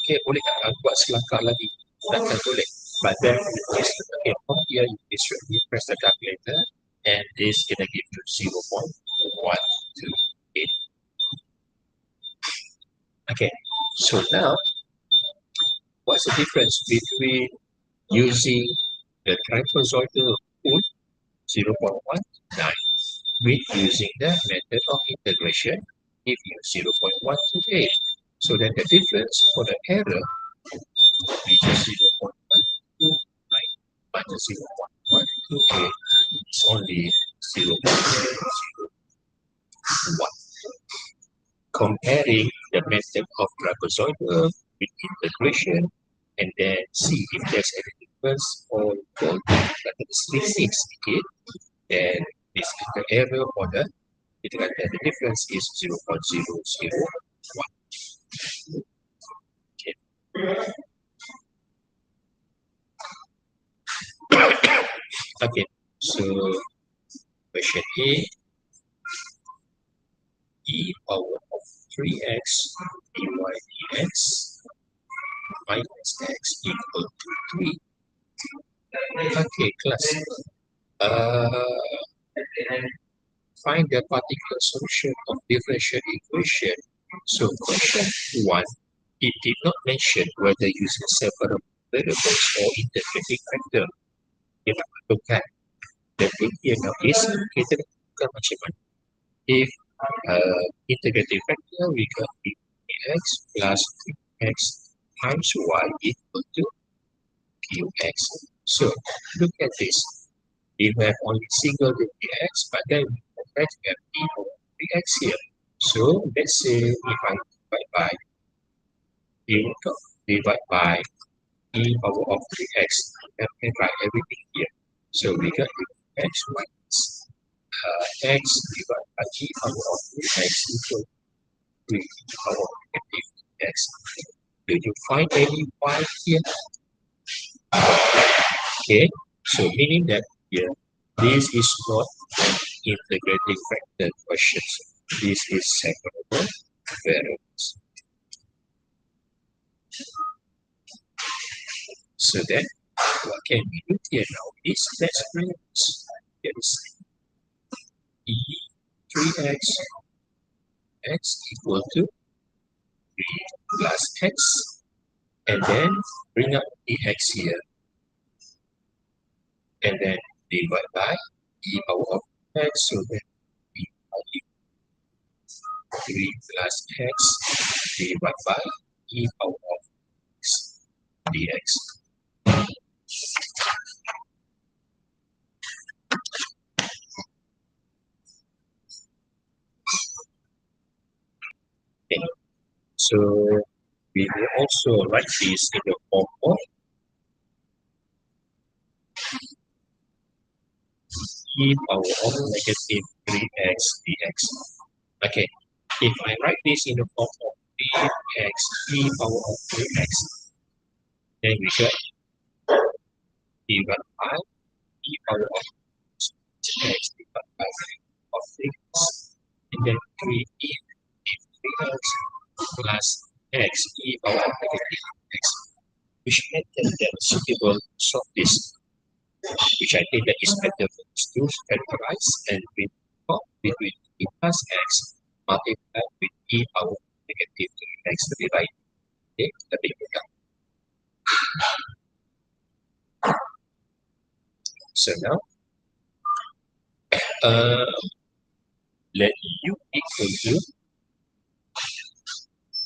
Okay, boleh tak buat selangkah lagi? Takkan boleh. But then, okay, from here, you press the calculator, and this gonna give you 0.128. Okay, so now, what's the difference between using the trapezoidal rule 0.19 with using the method of integration give you 0.128. So then the difference for the error which is 0.129 minus 0.128 is only 0.001. Comparing the method of trapezoidal with integration and then see if there's any difference or statistic okay, then this is the error or the difference is 0.001. Okay. Okay, so question A, e power of 3x dy dx minus x equal to 3. Okay, class. Find the particular solution of differential equation. So question 1, it did not mention whether using several variables or integrating factor. Dia tak tentukan. Dan dia now is kita tentukan macam mana. If integrating factor, we got x plus 3x times y equal to qx. So look at this. We have only single dx, but then we have e over 3x here. So let's say if I divide by e power of 3x, I can write everything here. So we got x minus x divided by e power of 3x equal to 3 power of negative x. Do you find any y here? Okay, so meaning that here, this is not integrating factor questions. This is separable variables. So then, what can we do here now is let's bring this e 3x x equal to 3 plus x, and then bring up dx here, and then divide by e power of x, so then e by 3 plus x divided by e power of x dx. Okay. So we will also write this in the form of e power of negative 3x dx. Okay, if I write this in the form of 3x e power of 3x, then we get divided by e power of x divided by of 3x, and then 3e 3x plus x e power of negative x, which method that is suitable to solve this, which I think that is better for us to factorize and bring up between e plus x multiplied with e power negative 3x divided. Okay, let me pick up. So now, let u equal to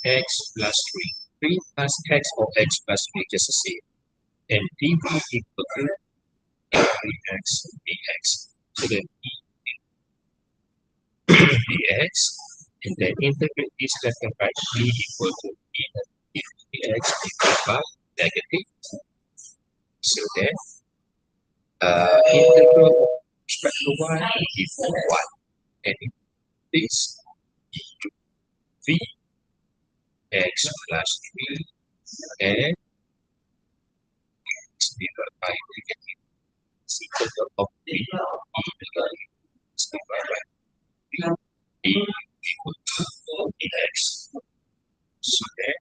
x plus 3. 3 plus x or x plus 3 just the same. And dv equal to 3x dx. So then dx, and then integrate this left and right, b equal to e dx divided by negative. So then integral of respect to y is 1. And this into v x plus 3 and x divided by negative integral of v e negative x divided by v equal to dx. So then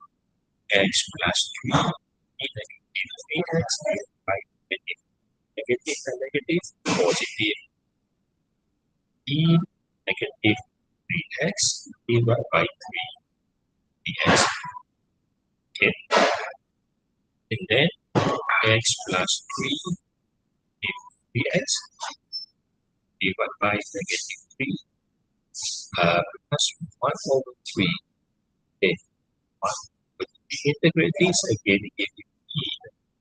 x plus 3 e negative 3x divided by negative and negative positive e negative 3x divided by 3 dx. Okay. And then x plus 3 into 3x divided by negative 3 plus 1 over 3. Okay. 1. But we integrate this again, give you e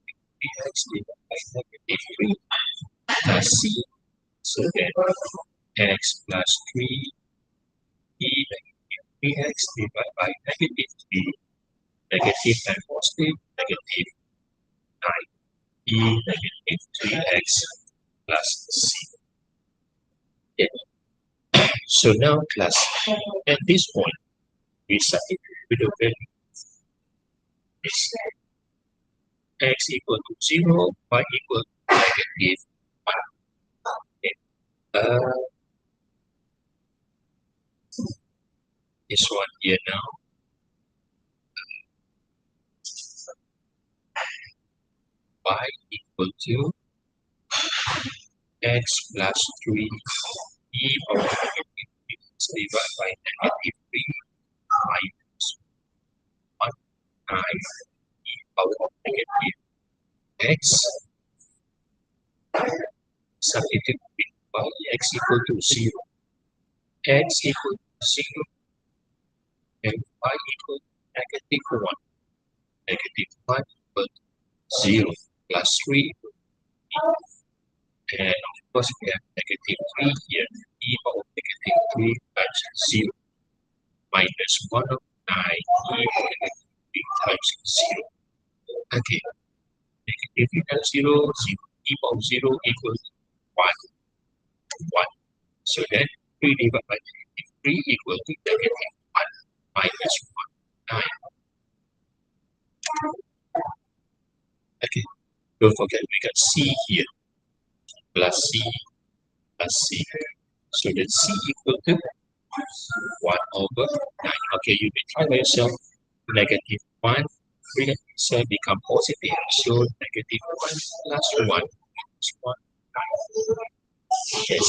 negative 3x divided by negative 3 plus c. So then x plus 3 e negative 3x divided by negative 3, negative and positive, negative 9 e negative 3x plus c. Okay. So now class, at this point, we substitute with the value is x equal to 0, y equal to negative 1. Okay. This one here now, y equal to x plus 3 e power negative 3 divided by negative 3 minus 1 times e power of negative x. Substitute with y x equal to 0. X equal to 0 and y equal to negative 1. Negative 1 equal to 0 plus 3. And of course, we have negative 3 here. E power negative 3 times 0 minus 1 of 9 e power negative 3 times 0. Okay. Negative 3 times 0, 0. E power 0 equals 1. 1. So then 3 divided by negative 3 equal to negative 1 minus 1. 9. Okay. Don't forget we got c here. Plus c plus c. So that c equal to 1 over 9. Okay, you may try by yourself. Negative 1 will become positive. So negative 1 plus 1 is 1. Yes,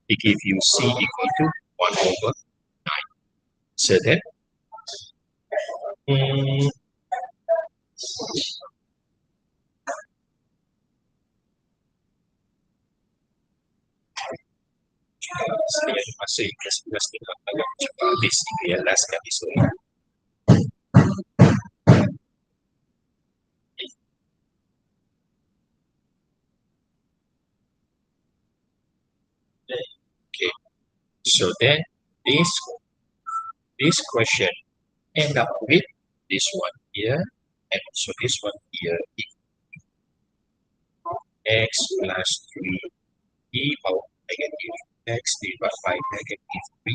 they give you c equal to 1 over 9. So then, saya masih kelas dengan agak cepat habis ya last episode. Okay, so then this question end up with this one here and also this one here, x plus 3 e power negative x divided by negative 3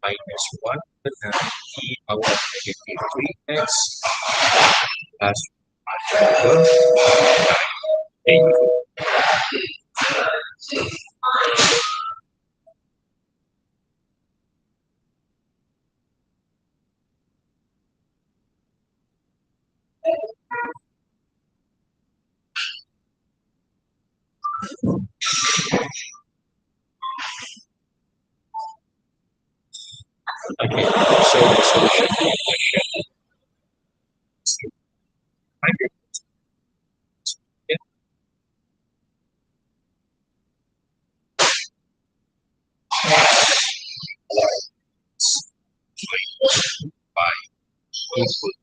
minus 1 dengan e power negative 3x plus 1 over 9. Okay, so the solution to the question is find it. Yeah. By equal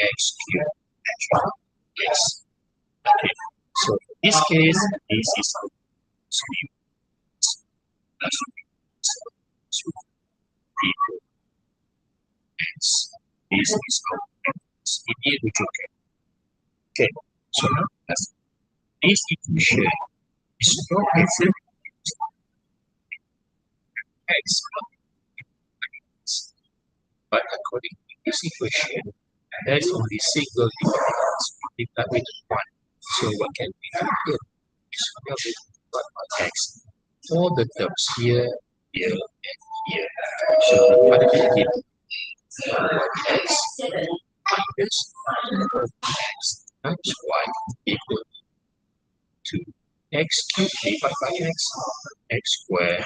x cubed natural yes. Okay, so in this case, this is how plus 2 equal x. This is how ini rujukan. Okay, so now this equation is not exactly x, but according to this equation, there is only single difference multiplied with 1. So what can we do here? Is we are going to divide by x. All the terms here, here, and here. So the quantity x minus x times y equal to x cubed divided by x squared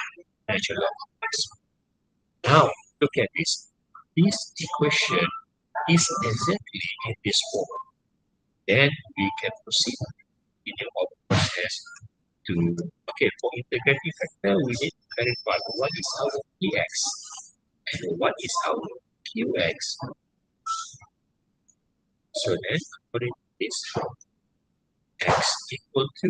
natural log of x. Now, look at this. This equation is exactly in this form. Then we can proceed in the process to, okay, for integrating factor, we need to verify what is our px and what is our qx. So then, according to this, x equal to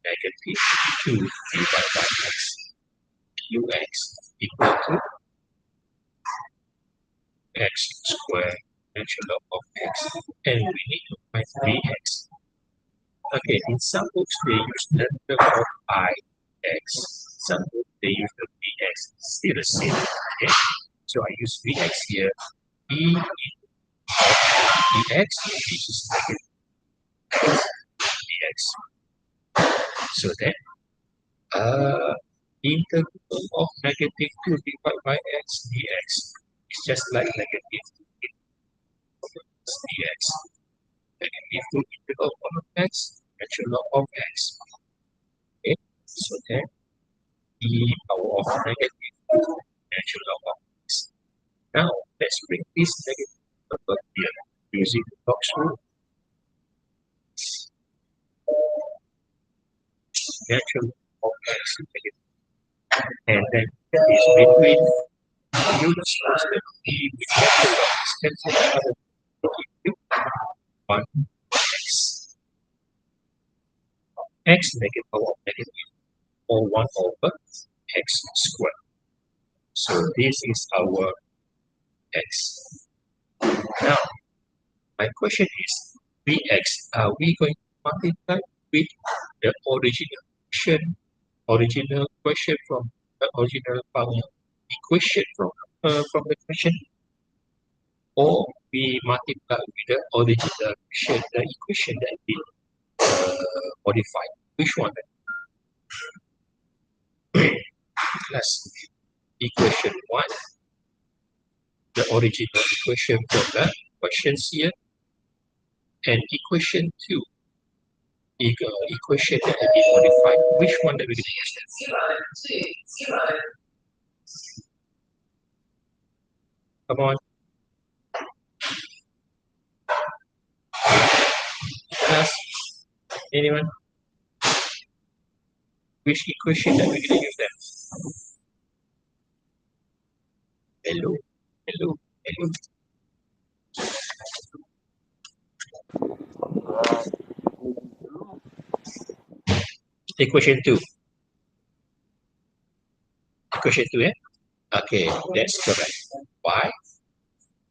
negative 2 divided by x. Qx equal to x squared natural log of x. And we need to find 3x. Okay, in some books they use the term of ix. Some books they use the vx. Still the same. Okay? So I use vx here. E dx, which is negative dx. So then, integral of negative 2 divided by x dx is just like negative dx. Negative 2 integral of x, natural log of x. Okay, so then e power of negative 2 natural log of x. Now, let's bring this negative number here using the box rule. Natural log of x is negative. And then that is between units plus the e with natural log is cancelled out of 1 x. X negative power of negative or 1 over x squared. So this is our x. Now, my question is, Vx, are we going to multiply with the original question from the original equation from the question, or we multiply with the original equation, the equation that we modified? Which one? Plus equation 1, the original equation from the questions here, and equation 2, equation that have been modified. Which one that we're going to use? Come on. Class? Anyone? Which equation that we're going to use then? Hello? Hello? Hello? Equation 2. Equation 2, eh? Okay, that's correct. Why?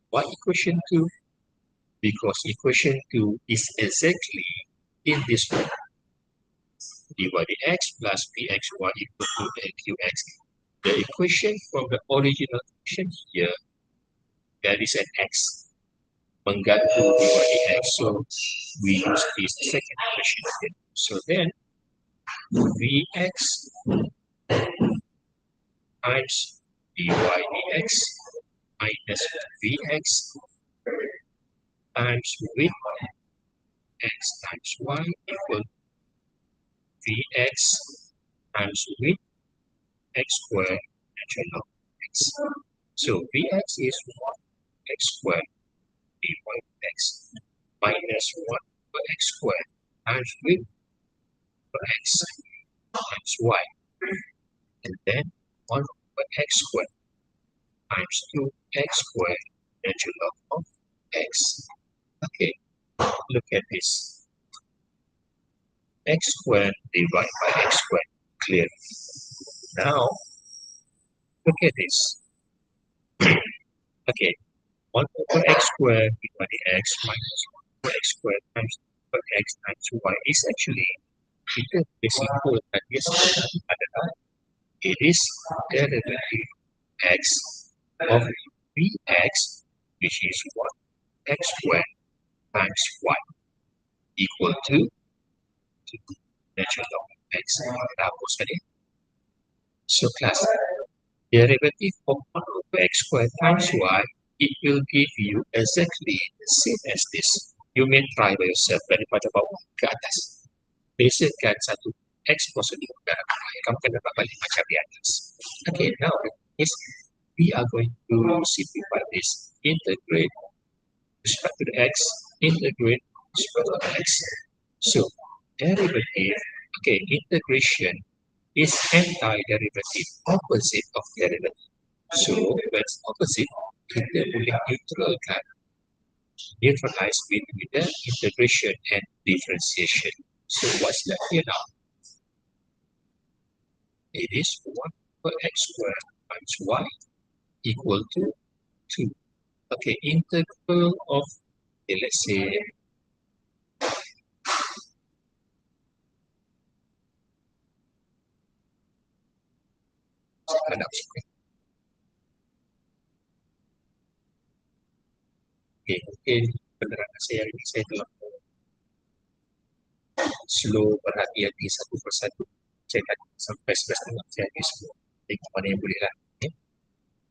Why equation 2? Because equation 2 is exactly in this way. dy dx plus pxy equal to qx. The equation from the original equation here, there is an x. Mengganti dy dx. So we use this second equation again. So then vx times dy dx minus vx times with x times y equal vx times with x squared natural log x. So vx is 1 x squared dy x minus 1 over x squared times with x times y, and then 1 over x squared times 2x squared natural log of x. Okay, look at this. X squared divided by x squared, clearly. Now, look at this. Okay, 1 over x squared divided x minus 1 over x squared times 2 over x times y is actually kita boleh simpulkan dia sebenarnya adalah it is derivative x of bx which is 1 x squared times y equal to natural log x. Kita hapuskan dia. So class, derivative of 1 over x squared times y, it will give you exactly the same as this. You may try by yourself daripada bawah ke atas. Bezakan satu x positif dalam y. Kamu akan dapat balik macam di atas. Okay, now is we are going to simplify this. Integrate respect to the x, integrate respect to the x. So, derivative, okay, integration is antiderivative, opposite of derivative. So, when it's opposite, kita boleh neutralize between the integration and differentiation. So, what's left here now? It is 1 over x squared times y equal to 2. Okay, integral of, okay, let's say, okay, mungkin penerangan saya hari ini saya telah slow berhati-hati satu persatu. Saya tak sampai setengah saya habis semua. Tengok mana yang boleh lah. Okay.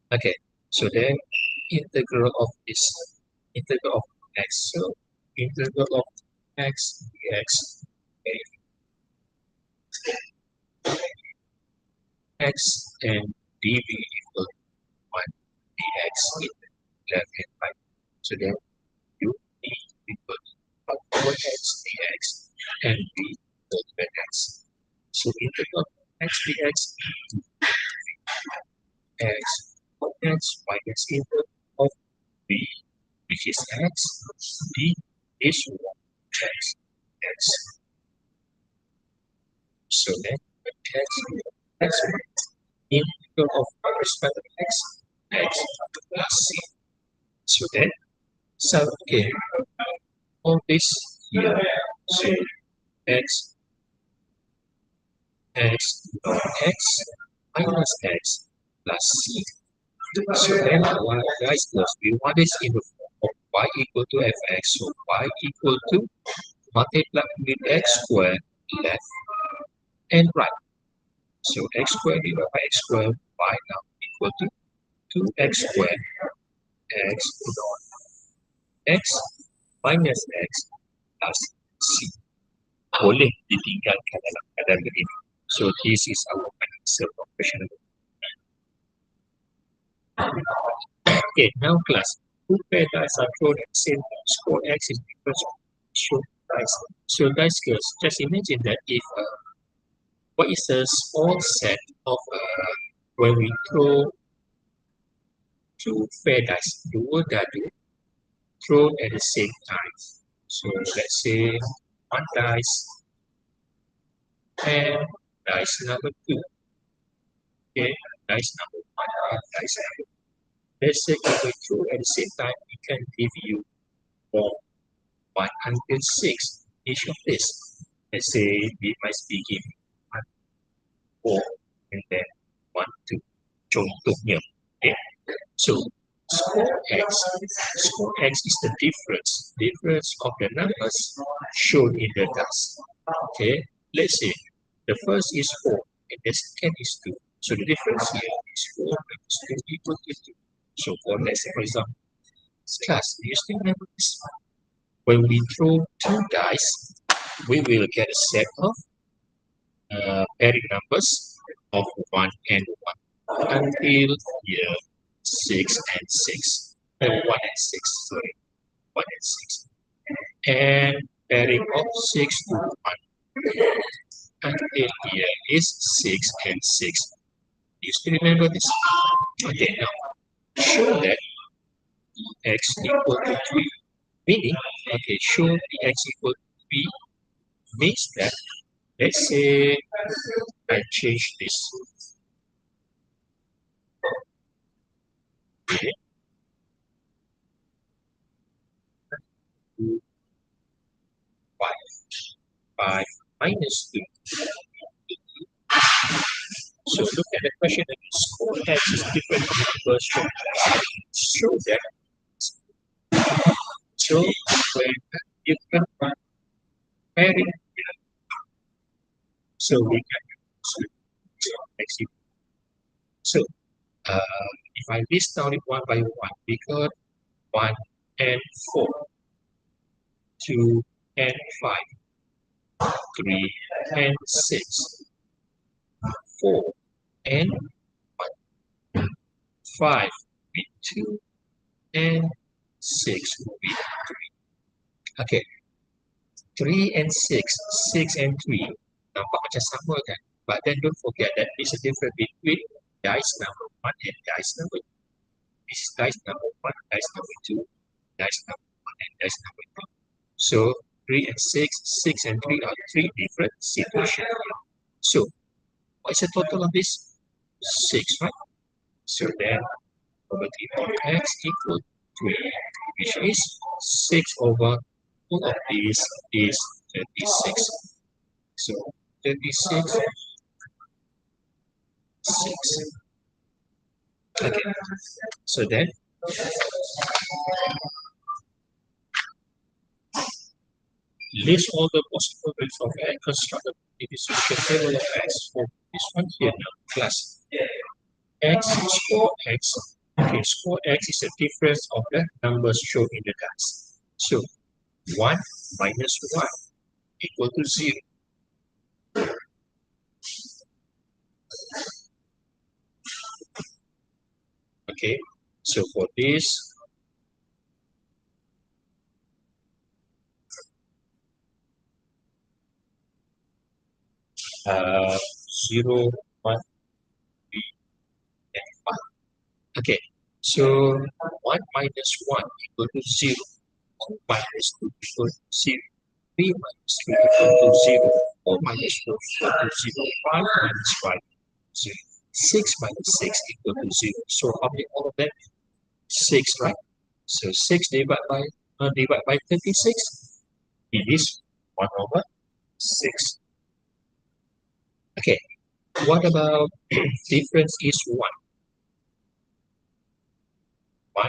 Okay, so then integral of this, integral of x. So integral of x dx, okay, x and dv equal to 1 dx in the left hand side. So then u equal to 1 over x dx and v equal to x. So integral of x dx x of x minus integral of v, which is x, d is 1 x x. So then x integral of respect to x plus c. So then, so okay, all this here, so x log x minus x plus c. So then what guys does, we want this in the form of y equal to fx. So y equal to multiply with x squared left and right. So x squared divided by x squared, y now equal to 2x squared x dot x minus x plus c. Boleh ditinggalkan dalam keadaan begini. So this is our answer for question number. Okay, now class. Two pair dice are thrown at the same time. Score x is equal to show dice. So guys, just imagine that if what is the small set of when we throw two fair dice, dua dadu thrown at the same time. So let's say one dice and dice number 2. Okay, dice number 1 and dice number 2. Let's say if we throw at the same time, we can give you from 1 until 6 each of this. Let's say we must be given 1, 4, and then 1, 2. Contohnya. Okay. So score x is the difference of the numbers shown in the task. Okay, let's say the first is 4 and the second is 2. So the difference here is 4 minus 2 equal to 2. So for let's say for example, class, do you still remember this one? When we throw 2 dice, we will get a set of pairing numbers of 1 and 1 until here 6 and 6. 1 and 6, sorry. 1 and 6. And pairing of 6 to 1 until here is 6 and 6. Do you still remember this? Okay, now show that x equal to 3. Meaning, okay, show the x equal to 3 means that, let's say, I change this. Okay. 2, 5. 5 minus 2. So look at the question again. Score X is different from numbers shown. Show that. So when you can compare it, so we can use it. So if I list down it one by one, we got 1 and 4, 2 and 5, 3 and 6, 4 and 1, 5 with 2 and 6 with 3. Okay, 3 and 6, 6 and 3. Nampak macam sama kan? But then don't forget that there's a difference between dice number 1 and dice number 2. This is dice number 1, dice number 2, dice number 1 and dice number 2. So 3 and 6, 6 and 3 are 3 different situations. So what is the total of this? 6, right? So then probability of x equal 3, which is 6 over all of these is 36. So 36, 6. Okay. So then list all the possible values of x, construct a distribution table of x for this one here now, class x, score x. Okay, score x is the difference of the numbers shown in the dice. So 1 minus 1 equal to 0. Okay, so for this, uh, 0, 1, 3, and 5. Okay, so 1 minus 1 equal to 0. 1 minus 2 equal to 0. 3 minus 3 equal to 0. 4 minus 4 equal to 0. 5 minus 5 0. 6 minus 6 equal to 0. So how many all of them? 6, right? So 6 divided by 36. It is 1 over 6. Okay, what about difference is 1? 1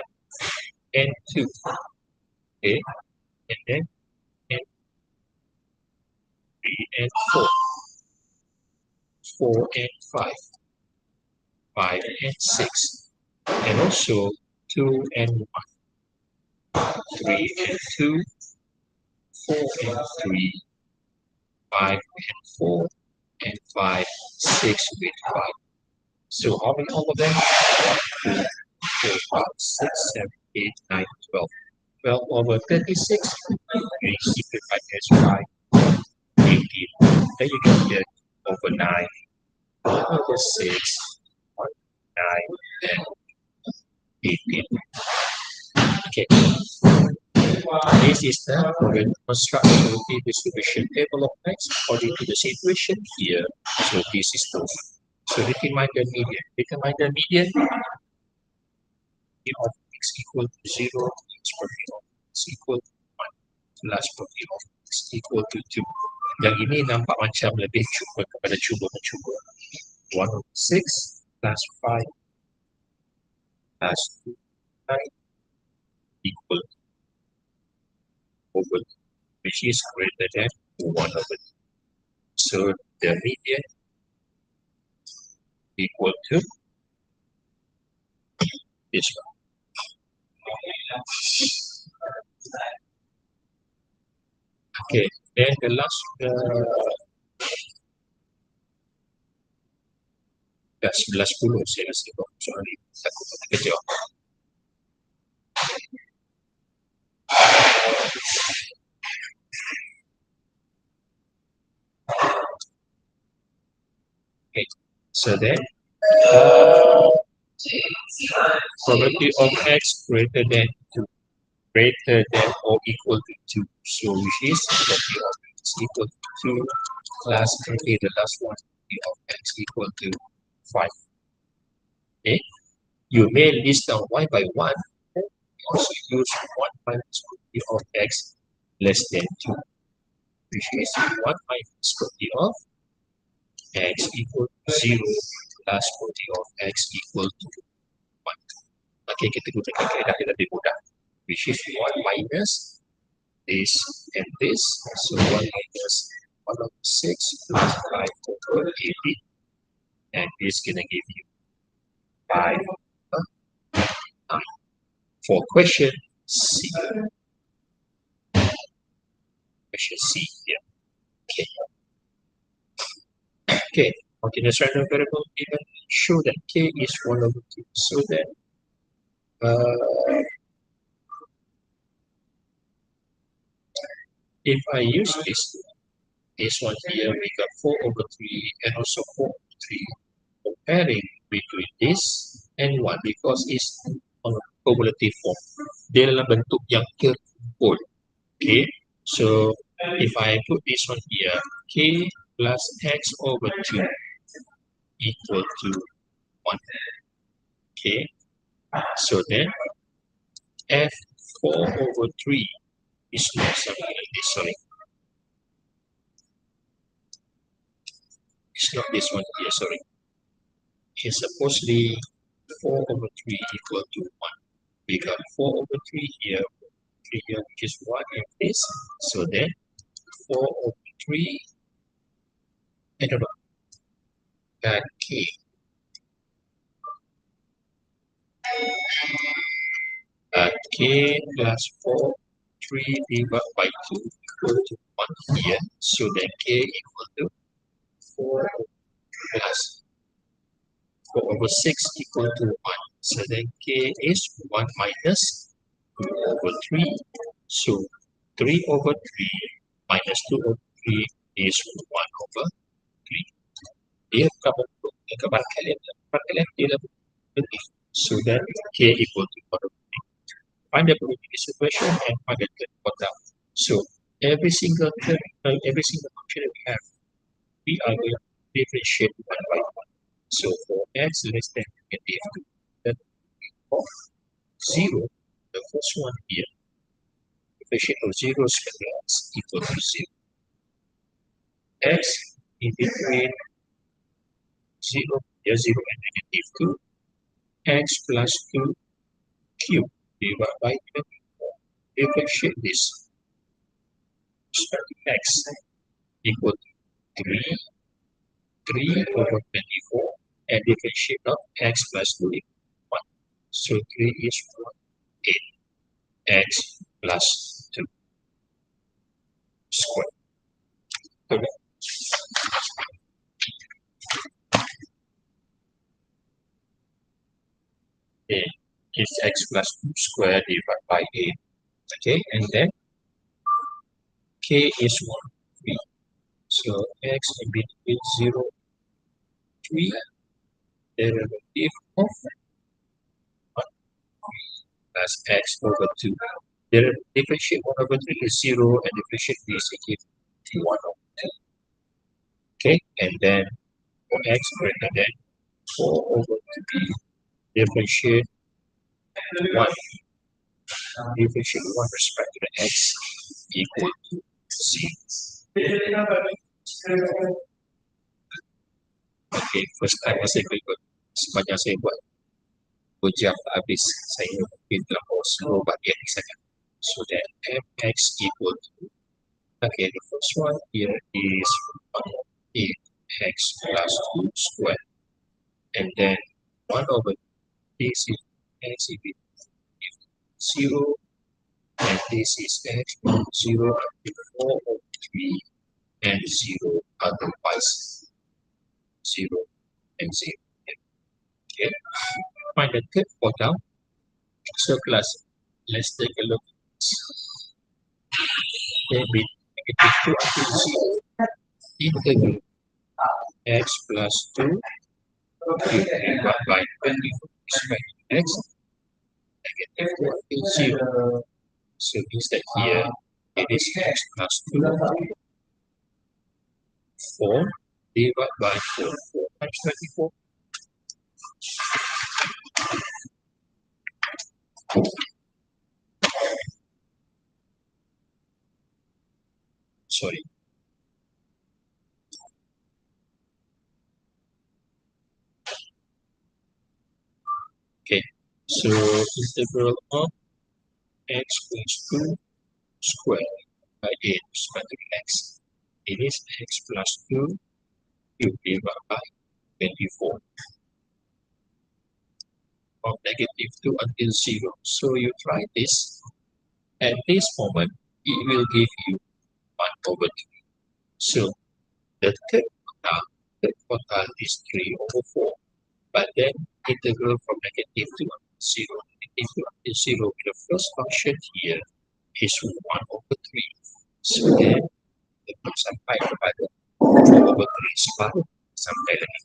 and 2. Okay, and then and 3 and 4. 4 and 5. 5 and 6. And also 2 and 1. 3 and 2. 4 and 3. 5 and 4. And 5, 6 with 5. So how many all of them? 2, 4, 5, 6, 7, 8, 9, 12. 12 over 36, you simplify as 5, 18. Then you can get over 9, over 6, 1, 9, and 18. Okay. This is the probability distribution table of x according to the situation here. So this is the one. So determine the median. Determine the median of x equal to 0 plus profit of x equal to 1 plus profit of x equal to 2. Yang ini nampak macam lebih cuba kepada cuba-mencuba. 1 over 6 plus 5 plus 2 equal over, which is greater than 1 over 2. So the median equal to this one. Okay, then the last dah 11.10 saya rasa soal ni takut tak kejap. Okay, so then probability of x greater than 2, greater than or equal to 2. So which is probability of x equal to 2 plus okay, the last one probability of x equal to 5. Okay, you may list down one by one. Also use 1 minus probability of x less than 2, which is 1 minus 40 of x equal to 0 plus 40 of x equal to 1. Okay, kita gunakan kaedah yang lebih mudah, which is 1 minus this and this. So 1 minus 1 over 6 plus 5 over 80. And this is going to give you 5 over 9. For question C. Question C here. Okay. Okay. Continuous random variable given, show that k is 1 over 2. So that if I use this one here, we got 4 over 3 and also 4 over 3. Comparing between this and 1 because it's on a cumulative form. Dia dalam bentuk yang terkumpul. Okay. So if I put this one here, k plus x over 2 equal to 1. Okay. So then f4 over 3 is not something like this, sorry. It's not this one here, sorry. It's supposedly 4 over 3 equal to 1. We got 4 over 3 here, 3 here, which is 1 in this. So then 4 over 3, I don't know, that k. K plus 4, 3 divided by 2 equal to 1 here. So then k equal to 4 plus 4 over 6 equal to 1. So then k is 1 minus 2 over 3. So 3 over 3 minus 2 over 3 is 1 over 3. Dia kebalikan dia lebih. So then k equal to 1 over 3. Find the probability distribution and find the third quadrant. So every single term, every single function that we have, we are going to differentiate one by one. So for x less than negative 2, that of 0, the first one here, differentiate of 0 square x equal to 0. X in between 0, yeah, 0 and negative 2, x plus 2 cube divided by 24. Differentiate this. X equal to 3 over 24, and differentiate of x plus 2 equal to 1. So 3 is 1, 8, x plus 2 square. Okay. Is x plus 2 square divided by 8. Okay, and then k is 1, 3. So x in between 0, 3, derivative of 1 plus x over 2. Differentiate 1 over 3 is 0, and differentiate this is 1 over 2. Okay, and then for x greater than 4 over 3, differentiate 1. Differentiate 1 respect to the x equal to 0. Okay, first time saya ikut sepanjang saya buat 2 jam habis, saya mungkin terlalu slow bagian ni saja. So that fx equal to, okay, the first one here is 8x plus 2 square, and then 1 over this is x equal to 0, and this is x equal to 0 until 4 over 3 and 0 otherwise 0 and 0. Okay, find the third quadrant. So class, let's take a look. Okay, with negative 2 until 0, integral x plus 2 divided by 24 respect to x, negative 2 until 0. So means that here it is x plus 2, 4 divided by 4, 4 times 24. sorry. Okay, so integral of x equals to square by 8 square to x. It is x plus 2 divided by 24 from negative 2 until 0. So you try this. At this moment, it will give you 1 over 2. So the third quartile is 3 over 4. But then integral from negative 2 until 0. Negative 2 until 0, the first function here is 1 over 3. So then, sampai kepada 4 over 3 separuh sampai lagi.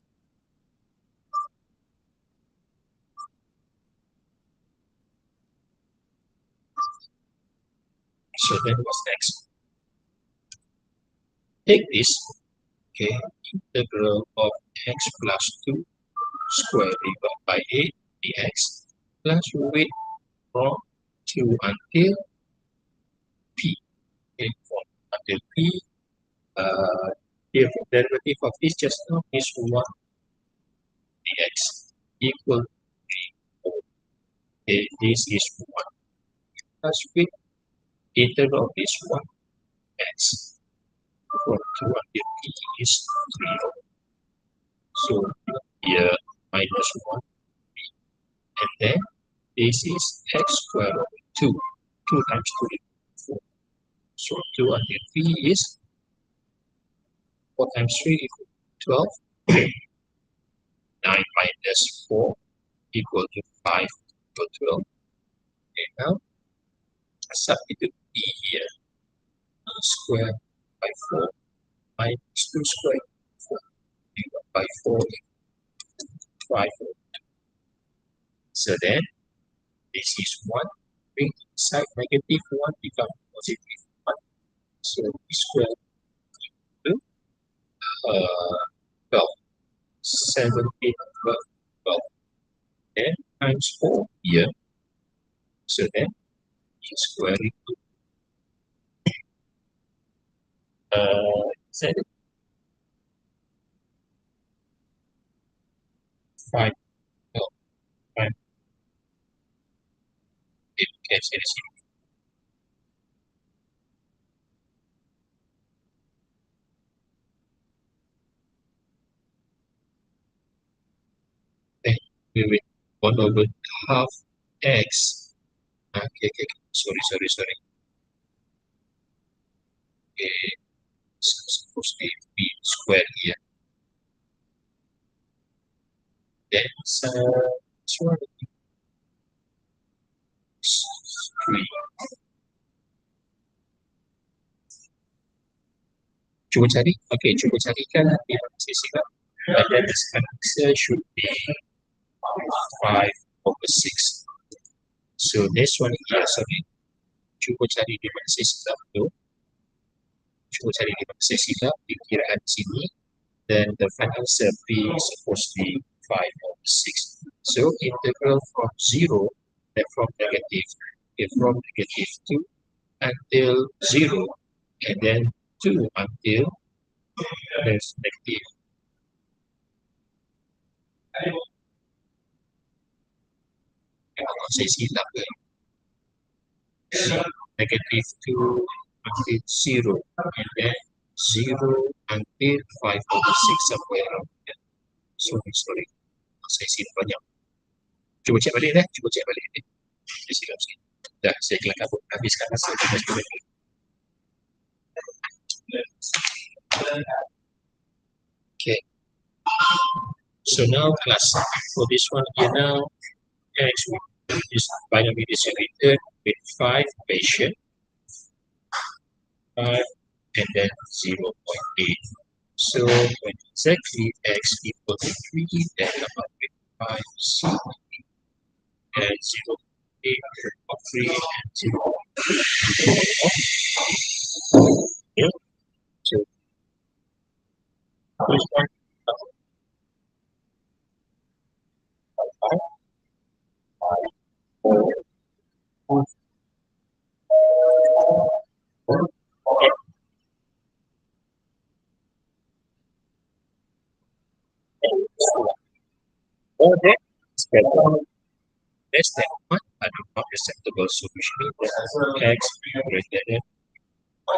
So then what's next? Take this, okay, integral of x plus 2 square divided by 8 dx plus weight from 2 until p. Okay, from until p, the derivative of this just now is 1 dx equal to 4. Okay, this is 1 plus with integral of this 1 x from 2 until p is 0. So here minus 1 and then this is x square over 2. 2 times 2 is 4. So 2 until 3 is 4 times 3 equal to 12. 9 minus 4 equal to 5 equal to 12. Okay, now substitute p here. Square by 4 minus 2 square 4 divided by 4 5 over 2. So then this is 1. Bring inside negative 1 become positive 1. So p square equal to 12. 17 12. 12. Then times 4 here. So then p square equal to 5. No, 5. Okay, so this is wait. 1 over half x. Okay. Sorry. Okay, it's supposed to be square here. Then this one is 3. Cuba carikan di sisi kan. And then this answer should be 5 over 6. So this one here, sorry. Cuba cari di mana sisi tu. Cuba cari di mana sisi di kiraan sini. Then the final answer B is supposed to be 5 over 6. So integral from 0 and from negative 2 until 0 and then 2 until there's negative. Kalau saya silap ke? Negative 2 until 0 and then 0 until 5 over 6 somewhere around there. Sorry. Saya silap banyak. Cuba cek balik deh. Saya silap sikit. Dah, saya kelar kabut. Habiskan masa kita student. Okay. So now class for this one here now, x is binary distributed with 5 patient, 5 and then 0.8. So when exactly x equal to 3, then about with 5, 6, and 0.8 of 3 and 0. Yeah. So this one, 5, 4, 4, 4. Okay. More than is better. Less than 1 are not acceptable. So which means that x greater than 1.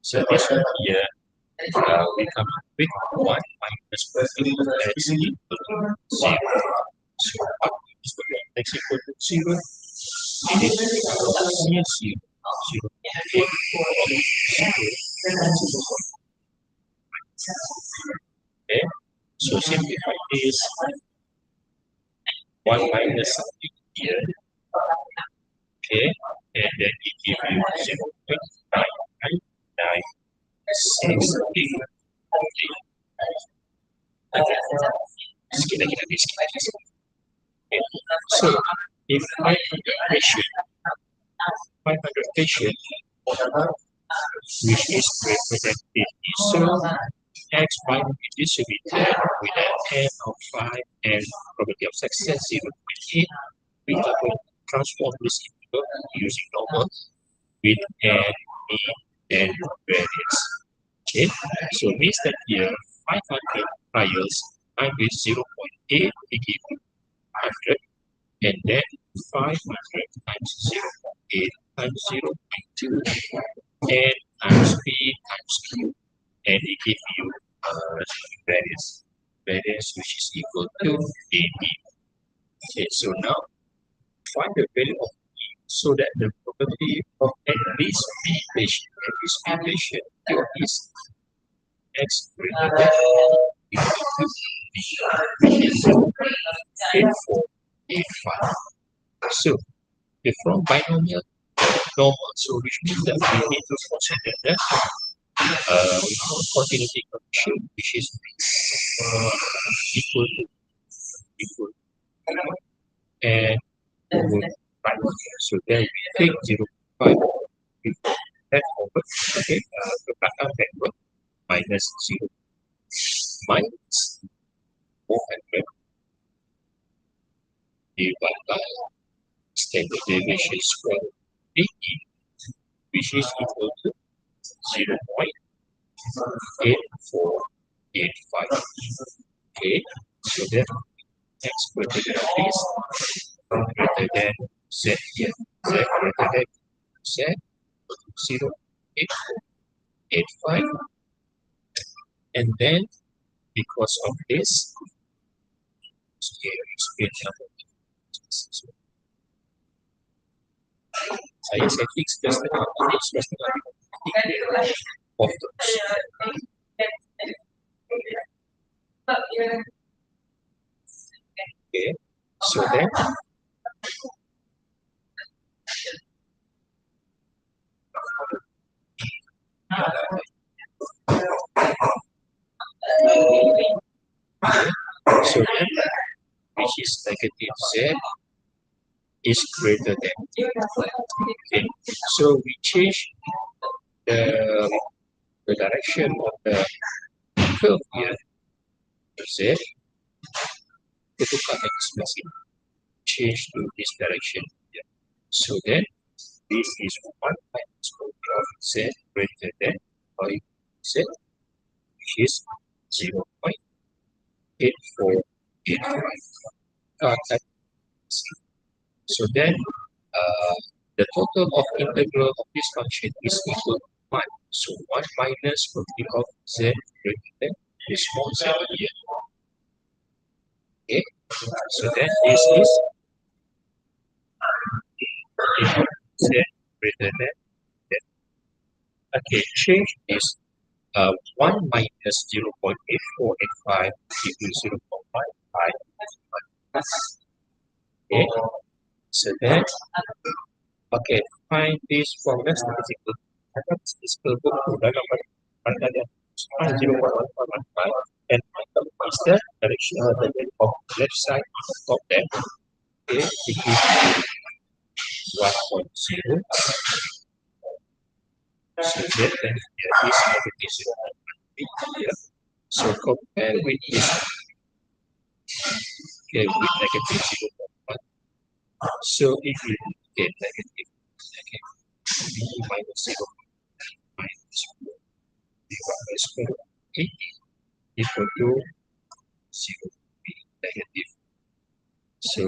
So this one here, we come up with 1 minus 14 x equal to 0. So what is the x equal to 0? It is 0, 0, 0. Okay, so simplify this 1 minus something here, okay, and then it gives you 0.9996. Okay, sikit lagi habis, sikit lagi. Okay. So, if 500 patient, which is greater than 50, so x minus this should be 10 with an n of 5 and probability of success 0.8. We can transform this into using normal with n, mean, and variance. Okay, so means that here 500 trials minus 0.8 we give 100, and then 500 times 0.8 times 0.2 and times p times q, and it gives you variance which is equal to AB. Okay, so now find the value of E so that the probability of at least P patient here is x greater than equal to B, which is 8485. So the from binomial normal, so which means that we need to consider that continuity condition which is equal to equal and so then we take 0.5 before that over, okay, ke belakang backward minus 0 minus 400 divided by standard deviation square AE, which is equal to 0.8485. Okay, so then x greater than this, greater than z here, z greater than z, 0.8485, and then because of this, saya fix the setengah of those. Okay, so then so then which is negative z is greater than t. Okay, so we change the direction of the curve here, z, tukar ekspresi, change to this direction here. So then this is 1 minus of z greater than or equal to z, which is 0.8485. So then the total of integral of this function is equal to 1. So 1 minus probability of z greater than the small z here. Okay, so then this is z greater than that. Okay, change this 1 minus 0.8485 equals 0.55. Okay, so then okay, find this formula statistical. Statistical book dalam pada 0.15 and is the direction of the left side of that. Okay, it is 1.0. So that then here is negative 0.3 here. So compare with this, okay, with negative 0.1. So it will get negative, okay, b minus 0 minus 4 divided by square root 80 equal to 0 b negative So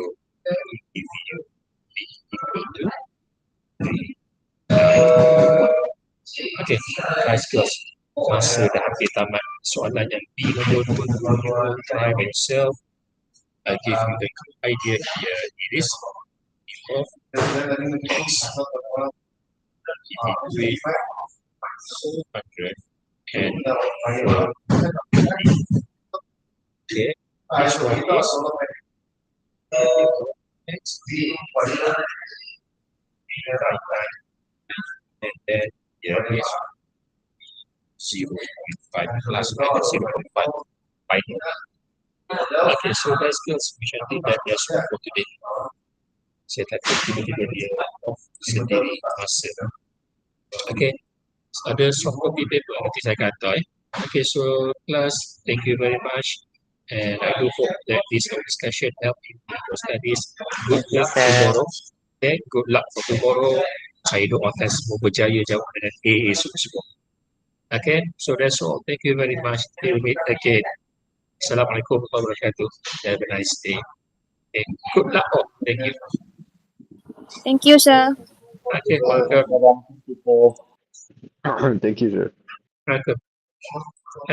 that will give you B equal to 3. Okay, guys, close. Masa dah hampir tamat. Soalan yang B nombor 2, try by yourself. I give you the idea here. It is of x equate 400 and 4. Okay, this one is x and then here is 0.5 plus minus 0.5 pi. Okay, so guys, we shall think that that's all for today. Saya takut tiba-tiba dia off sendiri masa. Okay, ada soft copy paper nanti saya kata. Okay, so class, thank you very much. And I do hope that this discussion helped you in your studies. Good luck tomorrow. Okay, good luck for tomorrow. Saya doakan semua berjaya jawab dengan A semua. Okay, so that's all. Thank you very much. Till meet again. Assalamualaikum warahmatullahi wabarakatuh. Have a nice day. Okay, good luck all. Thank you. Thank you, sir. Okay, welcome. Thank you, sir. Welcome.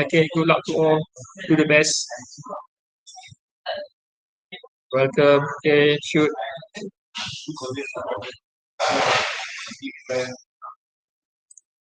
Okay, good luck to all. Do the best. Welcome. Okay, shoot.